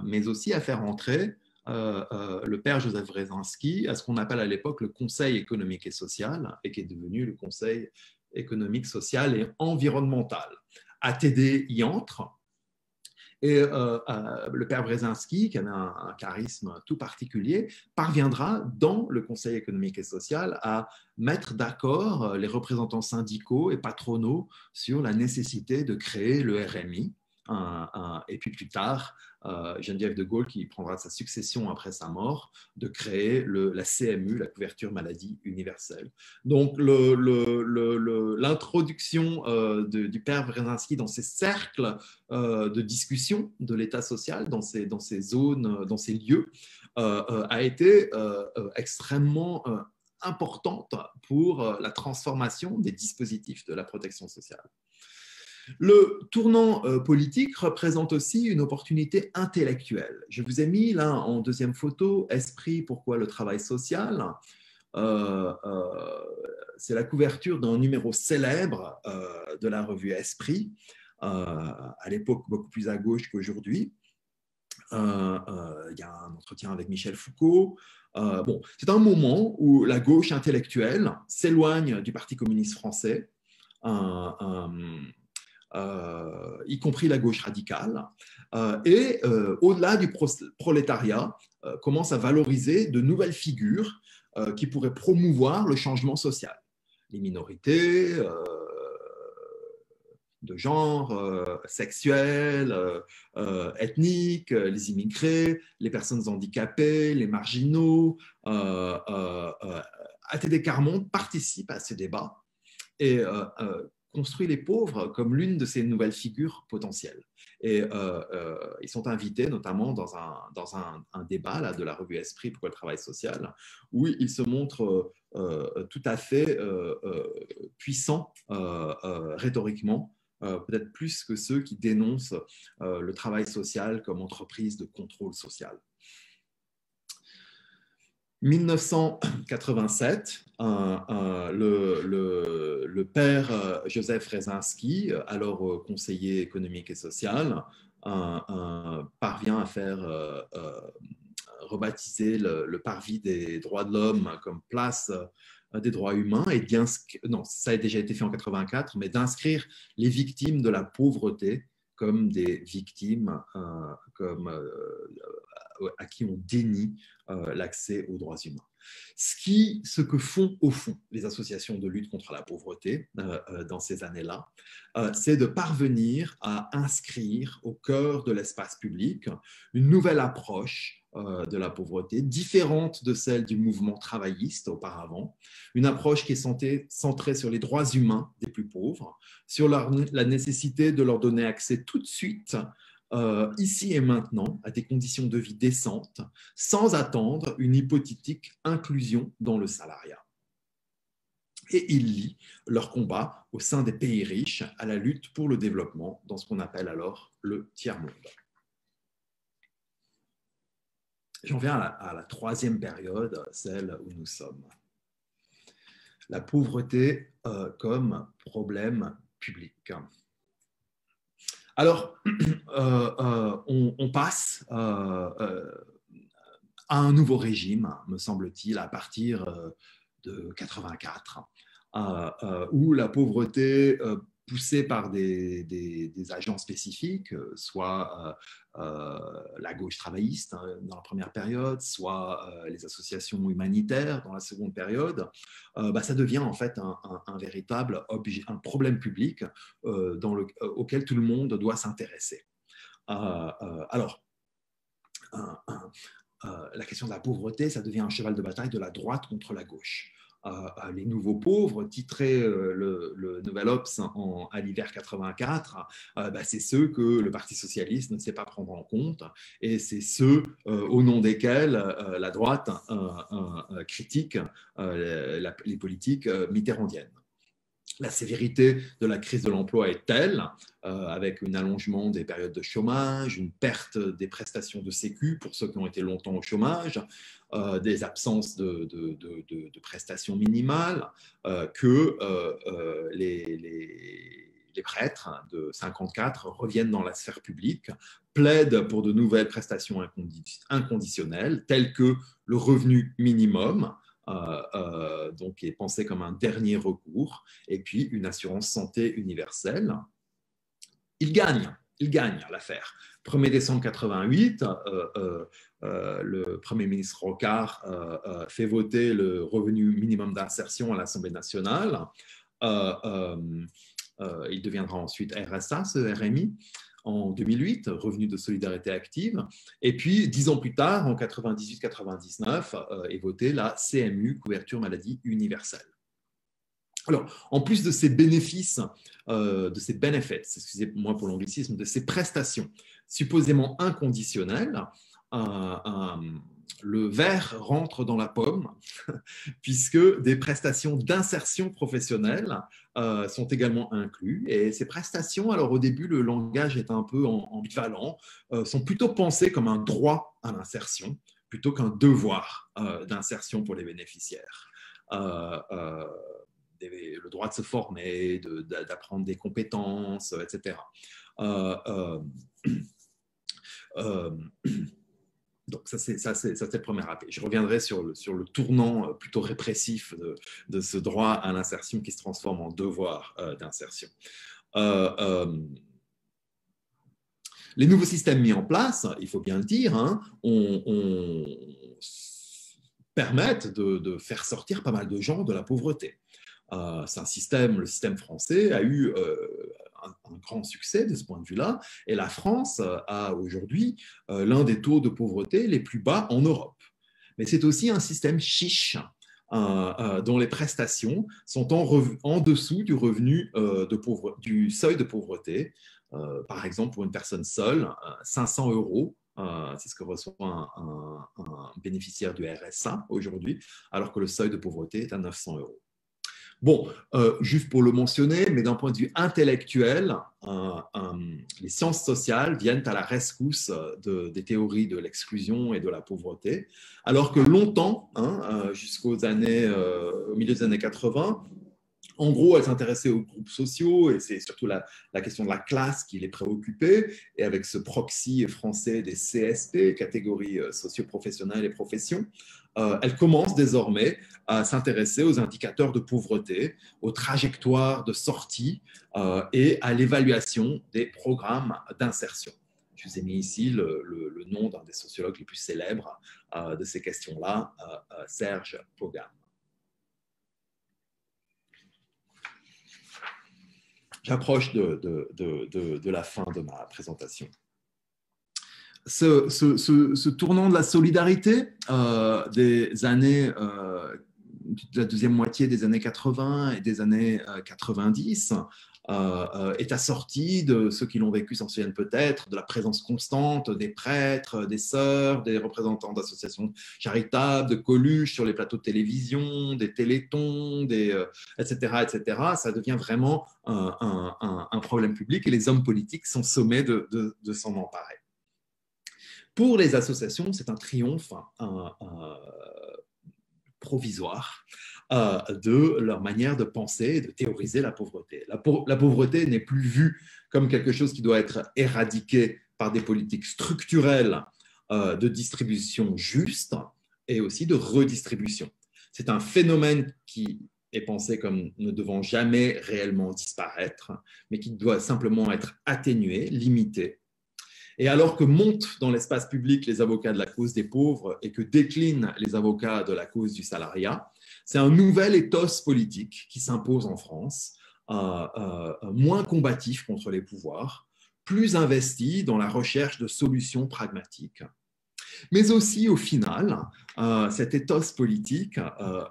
mais aussi à faire entrer le père Joseph Wresinski à ce qu'on appelle à l'époque le Conseil économique et social, et qui est devenu le Conseil économique, social et environnemental. Athédé y entre, et le père Wresinski, qui a un charisme tout particulier, parviendra dans le Conseil économique et social à mettre d'accord les représentants syndicaux et patronaux sur la nécessité de créer le RMI. Et puis plus tard, Geneviève de Gaulle, qui prendra sa succession après sa mort, de créer la CMU, la couverture maladie universelle. Donc l'introduction du père Wresinski dans ces cercles de discussion de l'État social, dans ces zones, dans ces lieux, a été extrêmement importante pour la transformation des dispositifs de la protection sociale. Le tournant politique représente aussi une opportunité intellectuelle. Je vous ai mis là en deuxième photo « Esprit, pourquoi le travail social ?» C'est la couverture d'un numéro célèbre de la revue Esprit, à l'époque beaucoup plus à gauche qu'aujourd'hui. Il y a un entretien avec Michel Foucault. C'est un moment où la gauche intellectuelle s'éloigne du Parti communiste français, y compris la gauche radicale, et au-delà du prolétariat, commence à valoriser de nouvelles figures qui pourraient promouvoir le changement social. Les minorités de genre, sexuelles, ethniques, les immigrés, les personnes handicapées, les marginaux. Athédé Carmonde participe à ce débat et construit les pauvres comme l'une de ces nouvelles figures potentielles. Et ils sont invités notamment dans un débat là, de la revue Esprit, pourquoi le travail social, où ils se montrent tout à fait puissants rhétoriquement, peut-être plus que ceux qui dénoncent le travail social comme entreprise de contrôle social. 1987, le père Joseph Rezinski, alors conseiller économique et social, parvient à faire rebaptiser le parvis des droits de l'homme comme place des droits humains et non, ça a déjà été fait en 84, mais d'inscrire les victimes de la pauvreté comme des victimes à qui on dénie l'accès aux droits humains. Ce que font au fond les associations de lutte contre la pauvreté dans ces années-là, c'est de parvenir à inscrire au cœur de l'espace public une nouvelle approche de la pauvreté, différente de celle du mouvement travailliste auparavant, une approche qui est centrée sur les droits humains des plus pauvres, sur la nécessité de leur donner accès tout de suite, ici et maintenant, à des conditions de vie décentes, sans attendre une hypothétique inclusion dans le salariat. Et ils lient leur combat au sein des pays riches à la lutte pour le développement dans ce qu'on appelle alors le tiers-monde. J'en viens à la troisième période, celle où nous sommes. La pauvreté comme problème public. Alors, on passe à un nouveau régime, me semble-t-il, à partir de 1984, où la pauvreté poussée par des agents spécifiques, soit la gauche travailliste dans la première période, soit les associations humanitaires dans la seconde période, ça devient en fait un véritable objet, un problème public auquel tout le monde doit s'intéresser. Alors, la question de la pauvreté, ça devient un cheval de bataille de la droite contre la gauche. Les nouveaux pauvres, titré le Nouvel Obs à l'hiver 84, c'est ceux que le Parti socialiste ne sait pas prendre en compte et c'est ceux au nom desquels la droite critique les politiques mitterrandiennes. La sévérité de la crise de l'emploi est telle, avec un allongement des périodes de chômage, une perte des prestations de sécu pour ceux qui ont été longtemps au chômage, des absences de prestations minimales, que les prêtres de 1954 reviennent dans la sphère publique, plaident pour de nouvelles prestations inconditionnelles, telles que le revenu minimum, donc qui est pensé comme un dernier recours, et puis une assurance santé universelle. Il gagne l'affaire. 1er décembre 88, le Premier ministre Rocard fait voter le revenu minimum d'insertion à l'Assemblée nationale. Il deviendra ensuite RSA, ce RMI, en 2008, revenu de solidarité active. Et puis, 10 ans plus tard, en 98-99, est votée la CMU, couverture maladie universelle. Alors, en plus de ces bénéfices, de ces benefits, excusez-moi pour l'anglicisme, de ces prestations supposément inconditionnelles, le verre rentre dans la pomme, puisque des prestations d'insertion professionnelle sont également inclus. Et ces prestations, alors au début, le langage est un peu ambivalent, sont plutôt pensées comme un droit à l'insertion, plutôt qu'un devoir d'insertion pour les bénéficiaires. Le droit de se former, d'apprendre des compétences, etc. Donc, ça, c'est le premier rappel. Je reviendrai sur le tournant plutôt répressif de ce droit à l'insertion qui se transforme en devoir d'insertion. Les nouveaux systèmes mis en place, il faut bien le dire, permettent de faire sortir pas mal de gens de la pauvreté. C'est le système français a eu un grand succès de ce point de vue-là, et la France a aujourd'hui l'un des taux de pauvreté les plus bas en Europe. Mais c'est aussi un système chiche, dont les prestations sont en dessous du revenu du seuil de pauvreté. Par exemple, pour une personne seule, 500 €, c'est ce que reçoit un bénéficiaire du RSA aujourd'hui, alors que le seuil de pauvreté est à 900 €. Bon, juste pour le mentionner, mais d'un point de vue intellectuel, les sciences sociales viennent à la rescousse des théories de l'exclusion et de la pauvreté, alors que longtemps, jusqu'au milieu des années 80, en gros, elles s'intéressaient aux groupes sociaux et c'est surtout la question de la classe qui les préoccupait. Et avec ce proxy français des CSP, catégories socio-professionnelles et professions, elles commencent désormais à s'intéresser aux indicateurs de pauvreté, aux trajectoires de sortie et à l'évaluation des programmes d'insertion. Je vous ai mis ici le nom d'un des sociologues les plus célèbres de ces questions-là, Serge Pogam. J'approche de la fin de ma présentation. Ce tournant de la solidarité des années, de la deuxième moitié des années 80 et des années 90 est assorti de ceux qui l'ont vécu s'en souviennent peut-être, de la présence constante des prêtres, des sœurs, des représentants d'associations charitables, de Coluche sur les plateaux de télévision, des télétons, etc., etc. Ça devient vraiment un problème public et les hommes politiques sont sommés de s'en emparer. Pour les associations, c'est un triomphe provisoire de leur manière de penser et de théoriser la pauvreté. La pauvreté n'est plus vue comme quelque chose qui doit être éradiqué par des politiques structurelles de distribution juste et aussi de redistribution. C'est un phénomène qui est pensé comme ne devant jamais réellement disparaître, mais qui doit simplement être atténué, limité. Et alors que montent dans l'espace public les avocats de la cause des pauvres et que déclinent les avocats de la cause du salariat, c'est un nouvel ethos politique qui s'impose en France, moins combatif contre les pouvoirs, plus investi dans la recherche de solutions pragmatiques. Mais aussi, au final, cet ethos politique,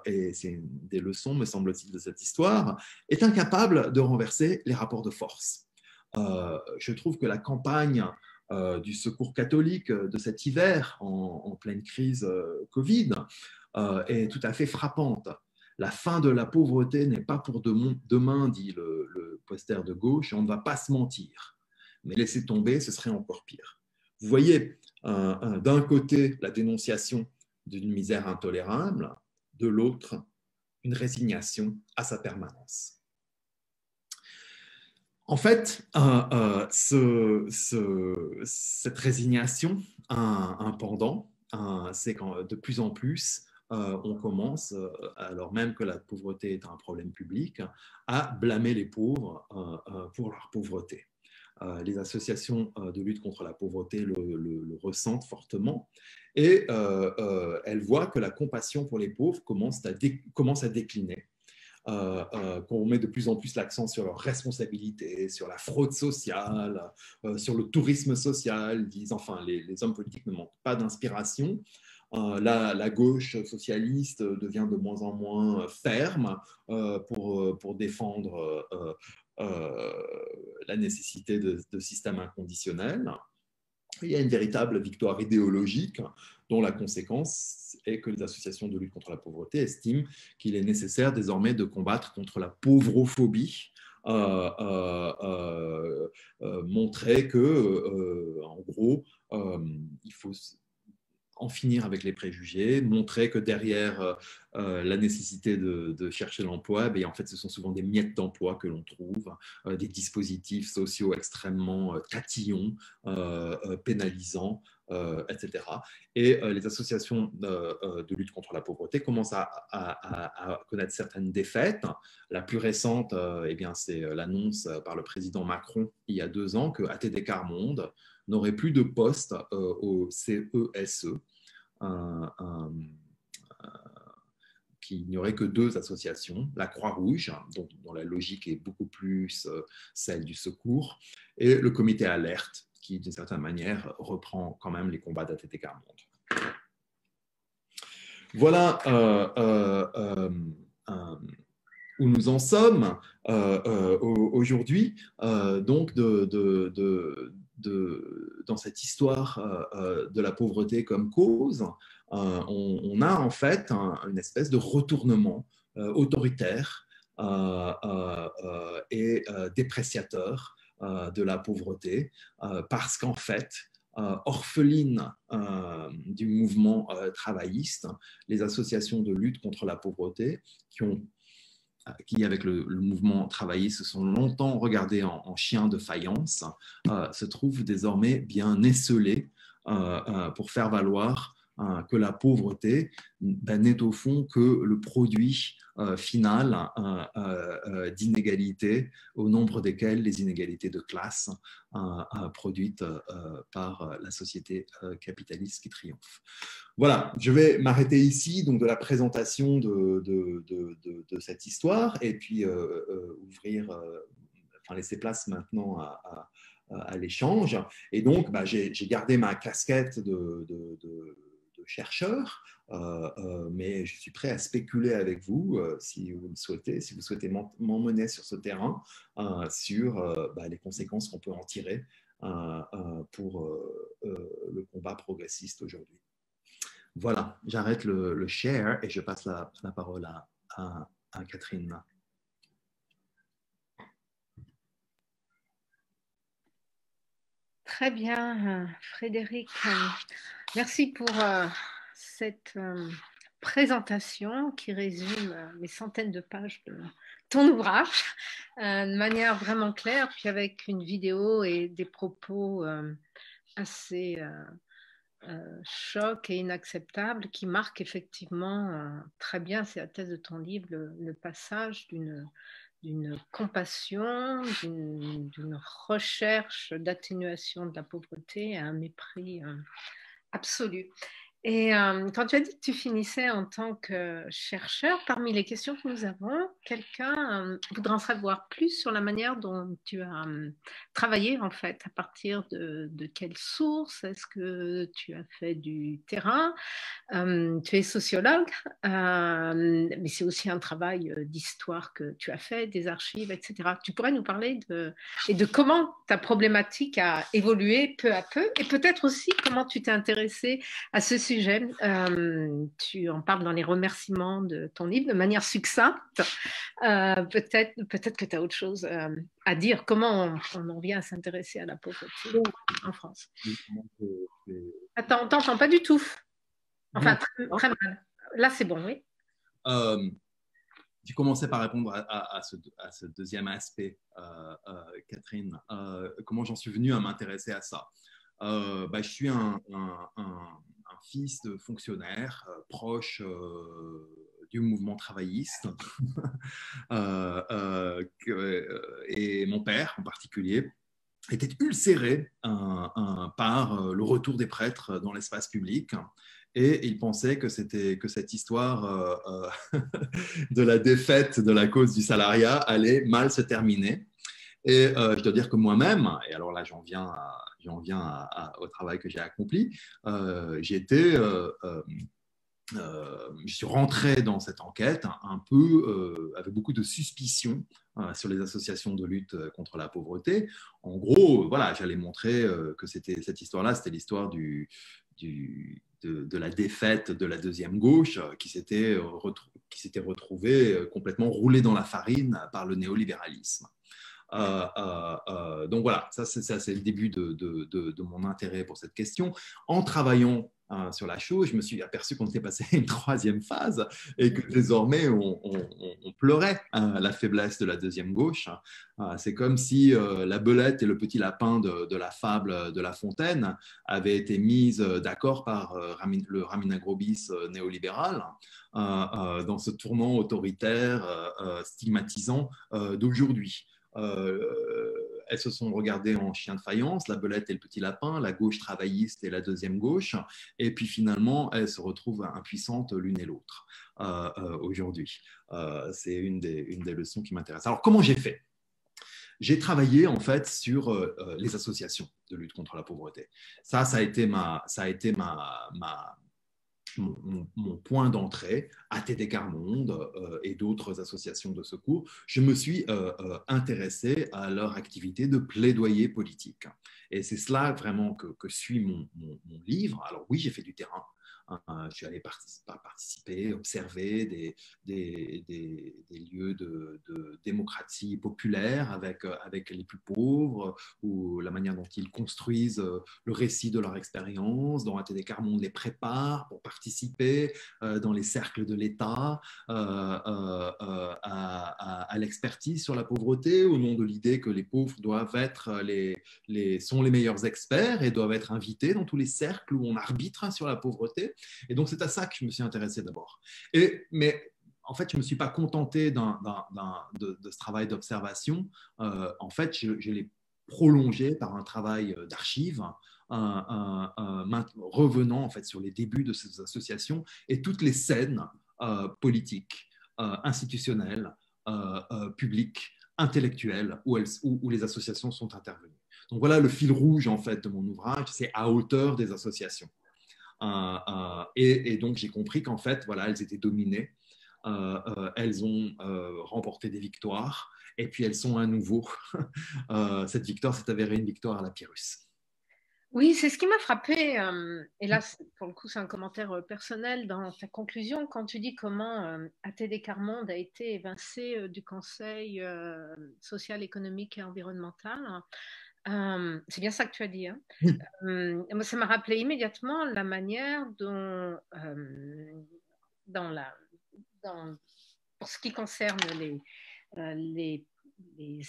et c'est une des leçons, me semble-t-il, de cette histoire, est incapable de renverser les rapports de force. Je trouve que la campagne du Secours catholique de cet hiver en pleine crise Covid est tout à fait frappante. La fin de la pauvreté n'est pas pour demain, dit le poster de gauche, et on ne va pas se mentir. Mais laisser tomber, ce serait encore pire. Vous voyez, d'un côté, la dénonciation d'une misère intolérable, de l'autre, une résignation à sa permanence. En fait, cette résignation a un pendant, c'est quand de plus en plus, on commence, alors même que la pauvreté est un problème public, à blâmer les pauvres pour leur pauvreté. Les associations de lutte contre la pauvreté le ressentent fortement et elles voient que la compassion pour les pauvres commence à décliner. Qu'on met de plus en plus l'accent sur leur responsabilité, sur la fraude sociale, sur le tourisme social. Ils disent, enfin, les hommes politiques ne manquent pas d'inspiration. La gauche socialiste devient de moins en moins ferme pour défendre la nécessité de systèmes inconditionnels. Il y a une véritable victoire idéologique dont la conséquence est que les associations de lutte contre la pauvreté estiment qu'il est nécessaire désormais de combattre contre la pauvrophobie, montrer que, en gros, il faut en finir avec les préjugés, montrer que derrière la nécessité de chercher l'emploi, en fait, ce sont souvent des miettes d'emploi que l'on trouve, des dispositifs sociaux extrêmement tatillons, pénalisants, etc. Et les associations de lutte contre la pauvreté commencent à connaître certaines défaites. La plus récente, c'est l'annonce par le président Macron il y a 2 ans que ATD Quart Monde n'aurait plus de poste au CESE, qu'il n'y aurait que 2 associations, la Croix-Rouge, dont la logique est beaucoup plus celle du secours, et le comité Alerte, qui d'une certaine manière reprend quand même les combats d'ATD Quart Monde. Voilà où nous en sommes aujourd'hui, donc dans cette histoire de la pauvreté comme cause, on a en fait une espèce de retournement autoritaire et dépréciateur de la pauvreté, parce qu'en fait, orphelines du mouvement travailliste, les associations de lutte contre la pauvreté qui avec le mouvement travailliste, se sont longtemps regardés en chiens de faïence, se trouvent désormais bien esselés pour faire valoir que la pauvreté n'est au fond que le produit final d'inégalités, au nombre desquelles les inégalités de classe produites par la société capitaliste qui triomphe. Voilà, je vais m'arrêter ici donc de la présentation de cette histoire et puis laisser place maintenant à l'échange. Et donc, j'ai gardé ma casquette de chercheur, mais je suis prêt à spéculer avec vous si vous le souhaitez, si vous souhaitez m'emmener sur ce terrain, sur les conséquences qu'on peut en tirer pour le combat progressiste aujourd'hui. Voilà, j'arrête le share et je passe la parole à Catherine. Très bien, Frédéric. Merci pour cette présentation qui résume les centaines de pages de ton ouvrage de manière vraiment claire, puis avec une vidéo et des propos assez chocs et inacceptables qui marquent effectivement très bien, c'est la thèse de ton livre, le passage d'une compassion, d'une recherche d'atténuation de la pauvreté à un mépris absolu. Et quand tu as dit que tu finissais en tant que chercheur, parmi les questions que nous avons, quelqu'un voudrait en savoir plus sur la manière dont tu as travaillé en fait, à partir de quelles sources, est-ce que tu as fait du terrain, tu es sociologue, mais c'est aussi un travail d'histoire que tu as fait, des archives, etc. Tu pourrais nous parler de comment ta problématique a évolué peu à peu et peut-être aussi comment tu t'es intéressé à ce sujet. Tu en parles dans les remerciements de ton livre de manière succincte. Peut-être que tu as autre chose à dire. Comment on en vient à s'intéresser à la pauvreté en France? Attends, on t'entend pas du tout. Enfin, très mal. Là, c'est bon, oui. J'ai commencé par répondre à ce deuxième aspect, Catherine. Comment j'en suis venu à m'intéresser à ça? Je suis un fils de fonctionnaire proche du mouvement travailliste et mon père en particulier était ulcéré par le retour des prêtres dans l'espace public. Et il pensait que cette histoire de la défaite de la cause du salariat allait mal se terminer. Et je dois dire que moi-même, et alors là j'en viens au travail que j'ai accompli, je suis rentré dans cette enquête un peu avec beaucoup de suspicion sur les associations de lutte contre la pauvreté. En gros, voilà, j'allais montrer que cette histoire-là, c'était l'histoire de la défaite de la deuxième gauche qui s'était retrouvée complètement roulée dans la farine par le néolibéralisme. Donc voilà, ça c'est le début de mon intérêt pour cette question. En travaillant sur la chose, je me suis aperçu qu'on était passé à une troisième phase et que désormais on pleurait la faiblesse de la deuxième gauche. C'est comme si la belette et le petit lapin de la fable de La Fontaine avaient été mises d'accord par le Raminagrobis néolibéral dans ce tournant autoritaire stigmatisant d'aujourd'hui. Elles se sont regardées en chien de faïence, la belette et le petit lapin, la gauche travailliste et la deuxième gauche, et puis finalement elles se retrouvent impuissantes l'une et l'autre aujourd'hui. C'est une des leçons qui m'intéresse. Alors comment j'ai fait? J'ai travaillé en fait sur les associations de lutte contre la pauvreté. Ça a été mon point d'entrée à TD Quart Monde et d'autres associations de secours. Je me suis intéressé à leur activité de plaidoyer politique. Et c'est cela vraiment que suit mon livre. Alors oui, j'ai fait du terrain. Je suis allé participer, observer des lieu de démocratie populaire avec les plus pauvres, ou la manière dont ils construisent le récit de leur expérience, dont ATD Quart Monde les prépare pour participer dans les cercles de l'État à l'expertise sur la pauvreté, au nom de l'idée que les pauvres doivent être sont les meilleurs experts et doivent être invités dans tous les cercles où on arbitre sur la pauvreté. Et donc, c'est à ça que je me suis intéressé d'abord. Mais en fait, je ne me suis pas contenté de ce travail d'observation. En fait, je l'ai prolongé par un travail d'archives, revenant en fait sur les débuts de ces associations et toutes les scènes politiques, institutionnelles, publiques, intellectuelles où les associations sont intervenues. Donc voilà le fil rouge en fait de mon ouvrage, c'est à hauteur des associations. Et donc j'ai compris qu'en fait, voilà, elles étaient dominées, elles ont remporté des victoires, et puis elles sont à nouveau. Cette victoire s'est avérée une victoire à la Pyrrhus. Oui, c'est ce qui m'a frappé. Et là, pour le coup, c'est un commentaire personnel dans ta conclusion, quand tu dis comment ATD Quart Monde a été évincé du Conseil social, économique et environnemental. C'est bien ça que tu as dit. Hein. Moi, ça m'a rappelé immédiatement la manière dont, pour ce qui concerne les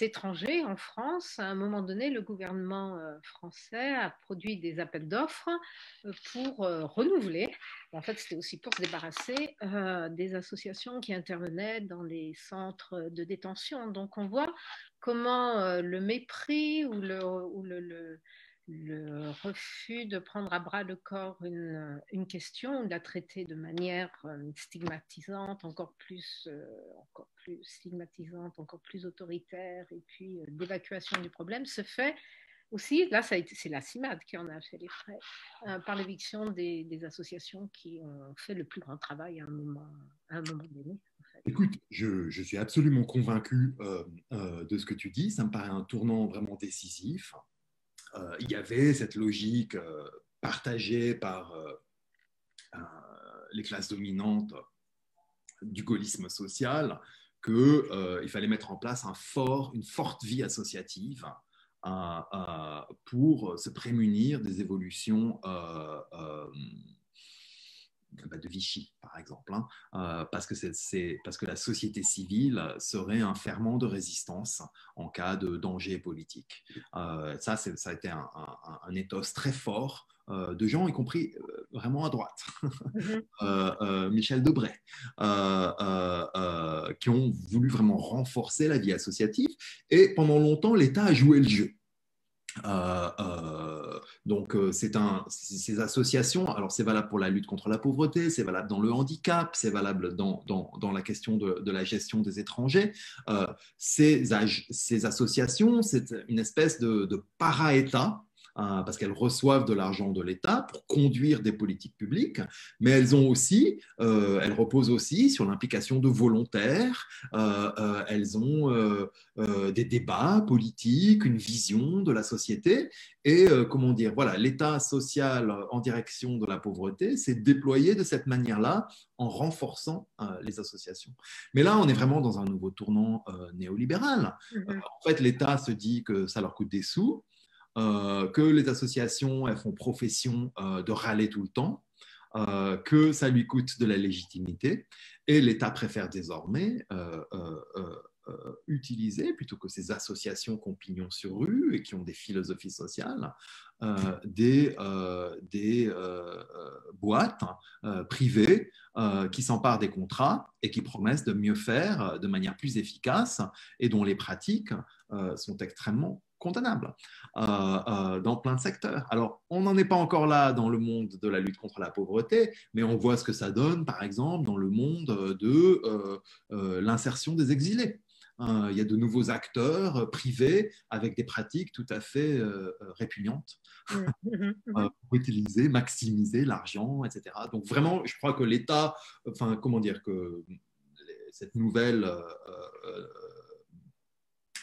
étrangers en France, à un moment donné, le gouvernement français a produit des appels d'offres pour renouveler. En fait, c'était aussi pour se débarrasser des associations qui intervenaient dans les centres de détention. Donc, on voit comment le mépris ou le refus de prendre à bras le corps une question, de la traiter de manière stigmatisante, encore plus stigmatisante, encore plus autoritaire, et puis d'évacuation du problème, se fait aussi, là c'est la CIMAD qui en a fait les frais, par l'éviction des associations qui ont fait le plus grand travail à un moment donné. En fait. Écoute, je suis absolument convaincu de ce que tu dis, ça me paraît un tournant vraiment décisif. Il y avait cette logique partagée par les classes dominantes du gaullisme social qu'il fallait mettre en place une forte vie associative pour se prémunir des évolutions de Vichy, par exemple, parce que la société civile serait un ferment de résistance en cas de danger politique. Ça a été un ethos très fort de gens, y compris vraiment à droite, Michel Debré, qui ont voulu vraiment renforcer la vie associative. Et pendant longtemps, l'État a joué le jeu. Donc, ces associations, alors c'est valable pour la lutte contre la pauvreté, c'est valable dans le handicap, c'est valable dans la question de la gestion des étrangers. Ces associations, c'est une espèce de para-État, parce qu'elles reçoivent de l'argent de l'État pour conduire des politiques publiques, mais elles reposent aussi sur l'implication de volontaires, elles ont des débats politiques, une vision de la société, et comment dire, voilà, l'État social en direction de la pauvreté s'est déployé de cette manière-là en renforçant les associations. Mais là, on est vraiment dans un nouveau tournant néolibéral. En fait, l'État se dit que ça leur coûte des sous, que les associations elles font profession de râler tout le temps, que ça lui coûte de la légitimité, et l'État préfère désormais utiliser, plutôt que ces associations qui ont pignon sur rue et qui ont des philosophies sociales, des boîtes privées qui s'emparent des contrats et qui promettent de mieux faire de manière plus efficace, et dont les pratiques sont extrêmement condamnables dans plein de secteurs. Alors, on n'en est pas encore là dans le monde de la lutte contre la pauvreté, mais on voit ce que ça donne, par exemple, dans le monde de l'insertion des exilés. Il y a de nouveaux acteurs privés avec des pratiques tout à fait répugnantes pour utiliser, maximiser l'argent, etc. Donc vraiment, je crois que l'État, enfin, comment dire, que cette nouvelle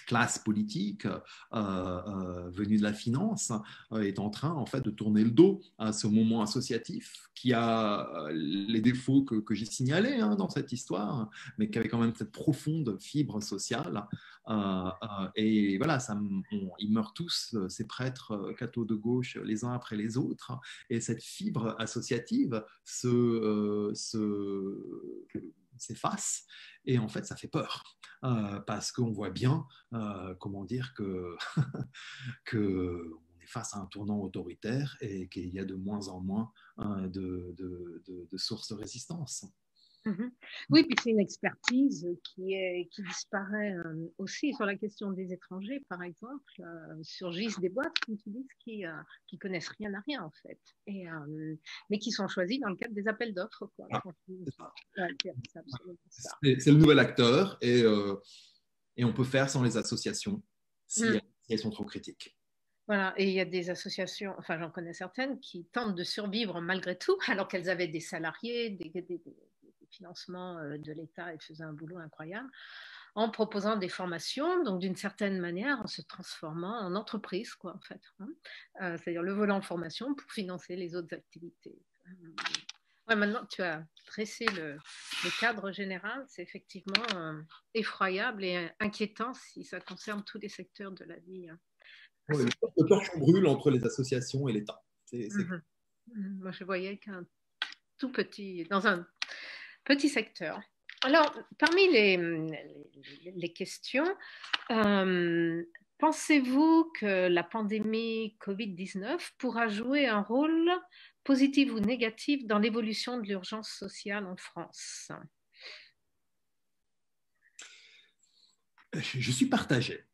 classe politique venue de la finance est en train en fait de tourner le dos à ce moment associatif qui a les défauts que j'ai signalés dans cette histoire, mais qui avait quand même cette profonde fibre sociale. Et voilà, ils meurent tous, ces prêtres cathos de gauche, les uns après les autres, et cette fibre associative s'efface, et en fait ça fait peur parce qu'on voit bien comment dire que on est face à un tournant autoritaire et qu'il y a de moins en moins de sources de résistance. Oui, puis c'est une expertise qui disparaît aussi sur la question des étrangers, par exemple. Surgissent des boîtes, comme tu dis, qui connaissent rien à rien, en fait, mais qui sont choisies dans le cadre des appels d'offres. C'est le nouvel acteur, et on peut faire sans les associations si elles sont trop critiques. Voilà, et il y a des associations, enfin j'en connais certaines, qui tentent de survivre malgré tout, alors qu'elles avaient des salariés, des financements de l'État et faisaient un boulot incroyable, en proposant des formations, donc d'une certaine manière en se transformant en entreprise, quoi, en fait. C'est-à-dire le volant formation pour financer les autres activités. Ouais, maintenant, tu as dressé le cadre général, c'est effectivement effroyable et inquiétant si ça concerne tous les secteurs de la vie. Oui, le torchon brûle entre les associations et l'État. Moi, je voyais dans un petit secteur. Alors, parmi les questions, pensez-vous que la pandémie Covid-19 pourra jouer un rôle positif ou négatif dans l'évolution de l'urgence sociale en France? Je suis partagé.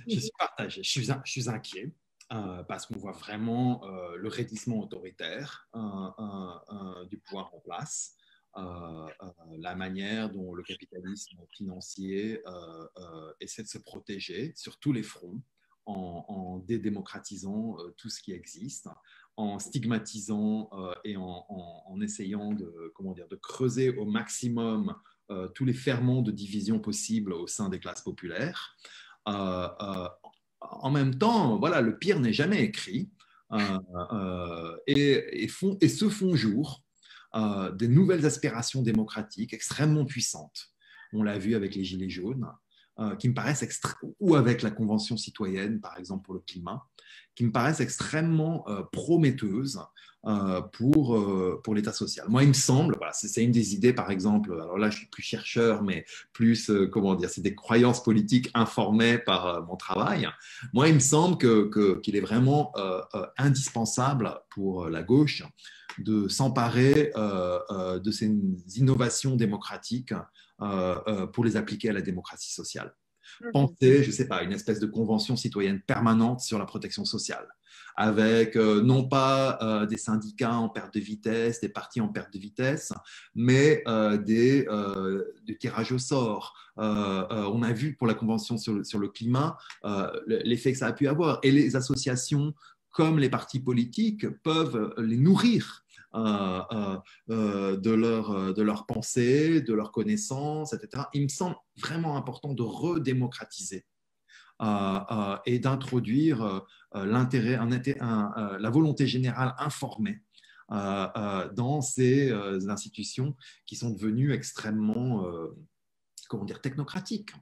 Je suis inquiet parce qu'on voit vraiment le raidissement autoritaire du pouvoir en place. La manière dont le capitalisme financier essaie de se protéger sur tous les fronts, en dédémocratisant tout ce qui existe, en stigmatisant et en essayant de creuser au maximum tous les ferments de division possibles au sein des classes populaires. En même temps, voilà, le pire n'est jamais écrit et se font jour des nouvelles aspirations démocratiques extrêmement puissantes. On l'a vu avec les Gilets jaunes, qui me paraissent ou avec la Convention citoyenne, par exemple, pour le climat, qui me paraissent extrêmement prometteuses pour l'État social. Moi, il me semble, voilà, c'est une des idées, par exemple, alors là, je suis plus chercheur, mais plus, c'est des croyances politiques informées par mon travail. Moi, il me semble qu'il est vraiment indispensable pour la gauche de s'emparer de ces innovations démocratiques pour les appliquer à la démocratie sociale. Penser, je ne sais pas, une espèce de convention citoyenne permanente sur la protection sociale, avec non pas des syndicats en perte de vitesse, des partis en perte de vitesse, mais du tirage au sort. On a vu pour la convention sur le climat l'effet que ça a pu avoir. Et les associations, comme les partis politiques, peuvent les nourrir de leurs pensées, de leurs connaissances, etc. Il me semble vraiment important de redémocratiser et d'introduire la volonté générale informée dans ces institutions qui sont devenues extrêmement technocratiques.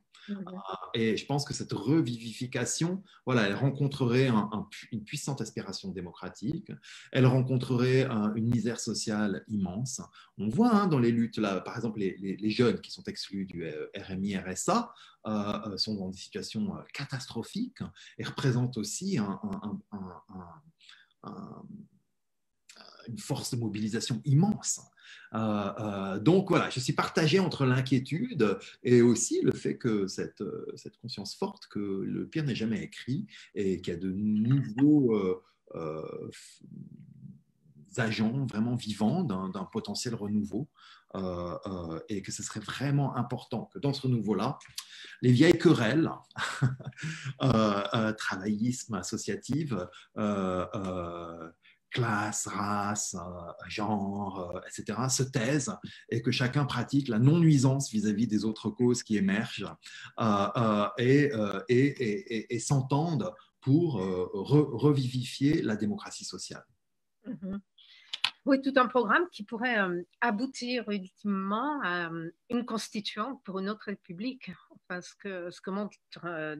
Et je pense que cette revivification, voilà, elle rencontrerait une puissante aspiration démocratique, elle rencontrerait une misère sociale immense. On voit dans les luttes, là, par exemple, les jeunes qui sont exclus du RMI, RSA, sont dans des situations catastrophiques et représentent aussi une force de mobilisation immense. Donc voilà, je suis partagé entre l'inquiétude et aussi le fait que cette conscience forte que le pire n'est jamais écrit et qu'il y a de nouveaux agents vraiment vivants d'un potentiel renouveau et que ce serait vraiment important que dans ce renouveau-là, les vieilles querelles, travaillisme, associative, classe, race, genre, etc., se taisent et que chacun pratique la non-nuisance vis-à-vis des autres causes qui émergent et s'entendent pour revivifier la démocratie sociale. Mhm. Oui, tout un programme qui pourrait aboutir ultimement à une constituante pour une autre république. Enfin, ce que montrent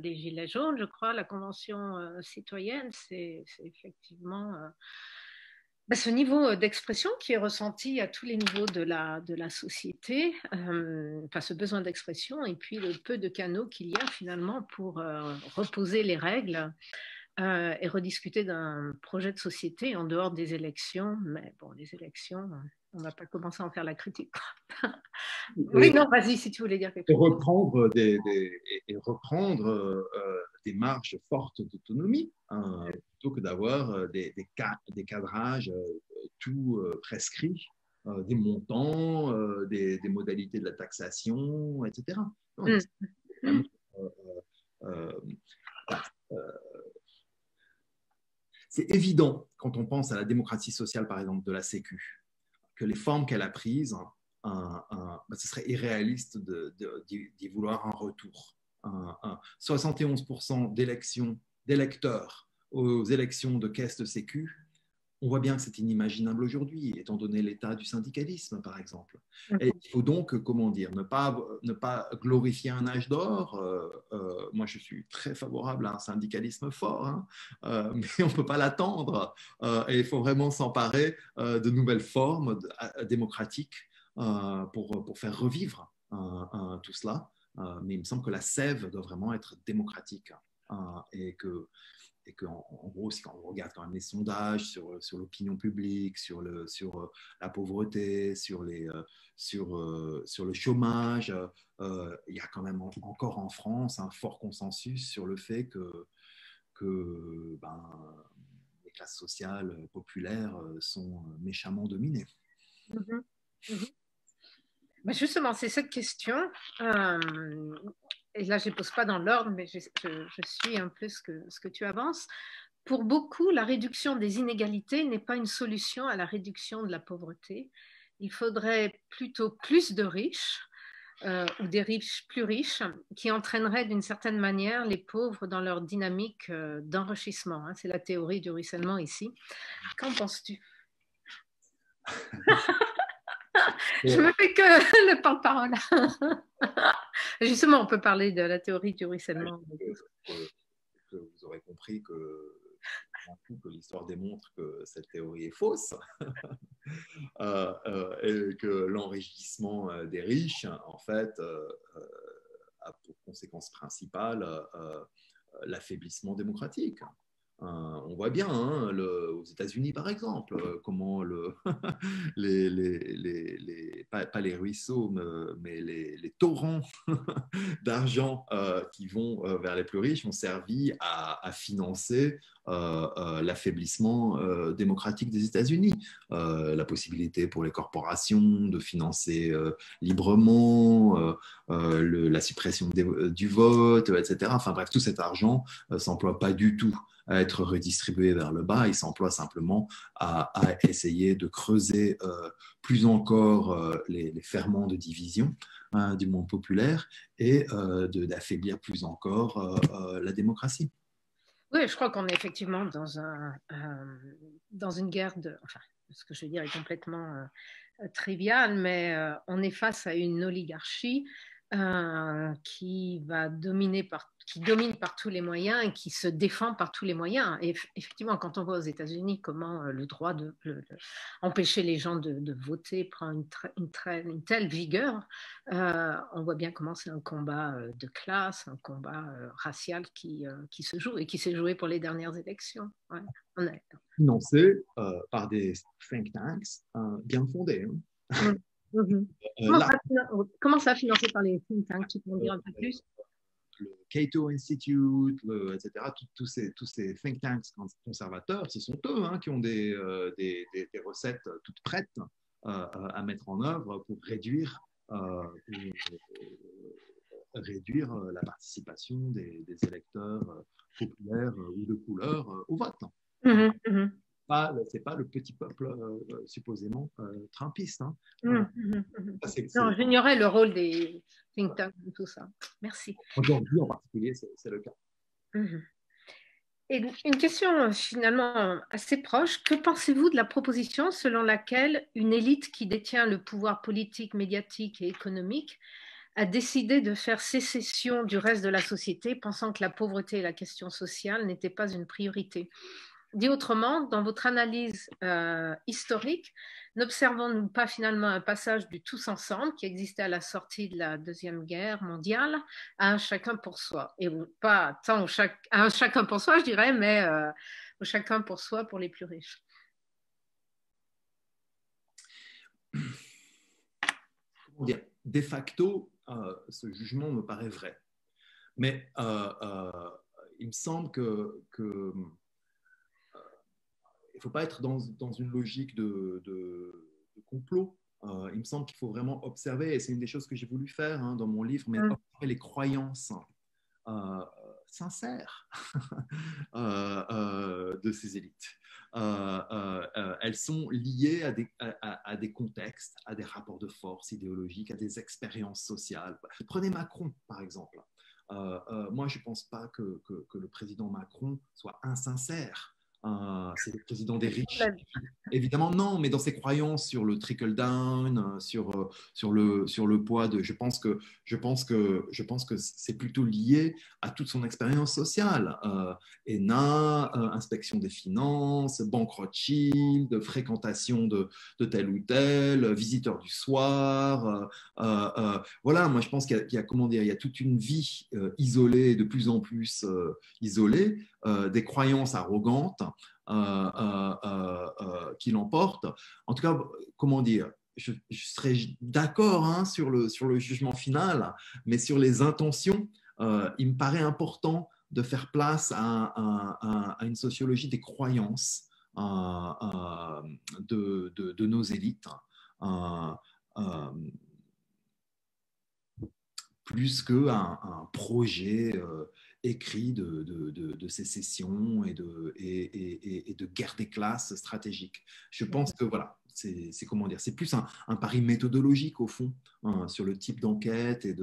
les Gilets jaunes, je crois, la Convention citoyenne, c'est effectivement ce niveau d'expression qui est ressenti à tous les niveaux de la société, enfin, ce besoin d'expression et puis le peu de canaux qu'il y a finalement pour reposer les règles et rediscuter d'un projet de société en dehors des élections. Mais bon, les élections, on ne va pas commencer à en faire la critique. Oui, non, vas-y, si tu voulais dire quelque chose. Reprendre des marges fortes d'autonomie, plutôt que d'avoir des cadrages tout prescrits, des montants, des modalités de la taxation, etc. Non, vraiment, c'est évident quand on pense à la démocratie sociale, par exemple, de la Sécu, que les formes qu'elle a prises, ce serait irréaliste d'y vouloir un retour. 71% d'électeurs aux élections de caisse de Sécu, on voit bien que c'est inimaginable aujourd'hui, étant donné l'état du syndicalisme, par exemple. Et il faut donc, comment dire, ne pas glorifier un âge d'or. Moi, je suis très favorable à un syndicalisme fort, hein, mais on ne peut pas l'attendre. Et il faut vraiment s'emparer de nouvelles formes démocratiques pour faire revivre tout cela. Mais il me semble que la sève doit vraiment être démocratique et qu'en gros, si on regarde quand même les sondages sur l'opinion publique, sur la pauvreté, sur le chômage, il y a quand même encore en France un fort consensus sur le fait que les classes sociales populaires sont méchamment dominées. Mm-hmm. Mm-hmm. Mais justement, c'est cette question, et là je ne pose pas dans l'ordre, mais je suis un peu ce que tu avances. Pour beaucoup, la réduction des inégalités n'est pas une solution à la réduction de la pauvreté. Il faudrait plutôt plus de riches ou des riches plus riches qui entraîneraient d'une certaine manière les pauvres dans leur dynamique d'enrichissement. Hein. C'est la théorie du ruissellement ici. Qu'en penses-tu? Je me fais que le porte-parole. Justement, on peut parler de la théorie du ruissellement. Vous aurez compris que l'histoire démontre que cette théorie est fausse et que l'enrichissement des riches, en fait, a pour conséquence principale l'affaiblissement démocratique. On voit bien hein, aux États-Unis, par exemple, comment pas les ruisseaux, mais les torrents d'argent qui vont vers les plus riches ont servi à financer l'affaiblissement démocratique des États-Unis. La possibilité pour les corporations de financer librement, la suppression du vote, etc. Enfin bref, tout cet argent ne s'emploie pas du tout à être redistribué vers le bas, il s'emploie simplement à essayer de creuser plus encore les ferments de division du monde populaire et d'affaiblir plus encore la démocratie. Oui, je crois qu'on est effectivement dans une guerre enfin, ce que je veux dire est complètement trivial, mais on est face à une oligarchie qui domine par tous les moyens et qui se défend par tous les moyens. Et effectivement, quand on voit aux États-Unis comment le droit empêcher les gens de voter prend une telle vigueur, on voit bien comment c'est un combat de classe, un combat racial qui se joue et qui s'est joué pour les dernières élections. Ouais, financé par des think tanks bien fondés. Hein. Comment ça a financé par les think tanks? Tu peux en dire un peu plus? Le Cato Institute, etc., tous ces think tanks conservateurs, ce sont eux hein, qui ont des recettes toutes prêtes à mettre en œuvre pour réduire la participation des électeurs populaires ou de couleur au vote. c'est pas le petit peuple supposément trumpiste. Hein. Non, j'ignorais le rôle des think tanks et tout ça. Merci. Aujourd'hui, en particulier, c'est le cas. Et une question finalement assez proche. Que pensez-vous de la proposition selon laquelle une élite qui détient le pouvoir politique, médiatique et économique a décidé de faire sécession du reste de la société, pensant que la pauvreté et la question sociale n'étaient pas une priorité? Dit autrement, dans votre analyse historique, n'observons-nous pas finalement un passage du tous ensemble qui existait à la sortie de la Deuxième Guerre mondiale à un chacun pour soi? Et pas tant à un chacun pour soi, je dirais, mais au chacun pour soi pour les plus riches. Comment dire, de facto, ce jugement me paraît vrai. Mais il me semble que il ne faut pas être dans une logique de complot. Il me semble qu'il faut vraiment observer, et c'est une des choses que j'ai voulu faire dans mon livre, mais observer les croyances sincères de ces élites. Elles sont liées à des contextes, à des rapports de force idéologiques, à des expériences sociales. Prenez Macron, par exemple. Moi, je ne pense pas que le président Macron soit insincère. C'est le président des riches. Évidemment, non, mais dans ses croyances sur le trickle-down, sur le poids de... Je pense que c'est plutôt lié à toute son expérience sociale. ENA, inspection des finances, banque Rothschild, fréquentation de tel ou tel, visiteur du soir. Voilà, moi je pense qu'il y a, comment dire, il y a toute une vie isolée, de plus en plus isolée, des croyances arrogantes qui l'emportent. En tout cas, comment dire, je serais d'accord sur le jugement final, mais sur les intentions, il me paraît important de faire place à une sociologie des croyances de nos élites. Plus qu'un projet écrit de sécession et de guerre des classes stratégique. Je pense que voilà, c'est comment dire, c'est plus un pari méthodologique au fond sur le type d'enquête et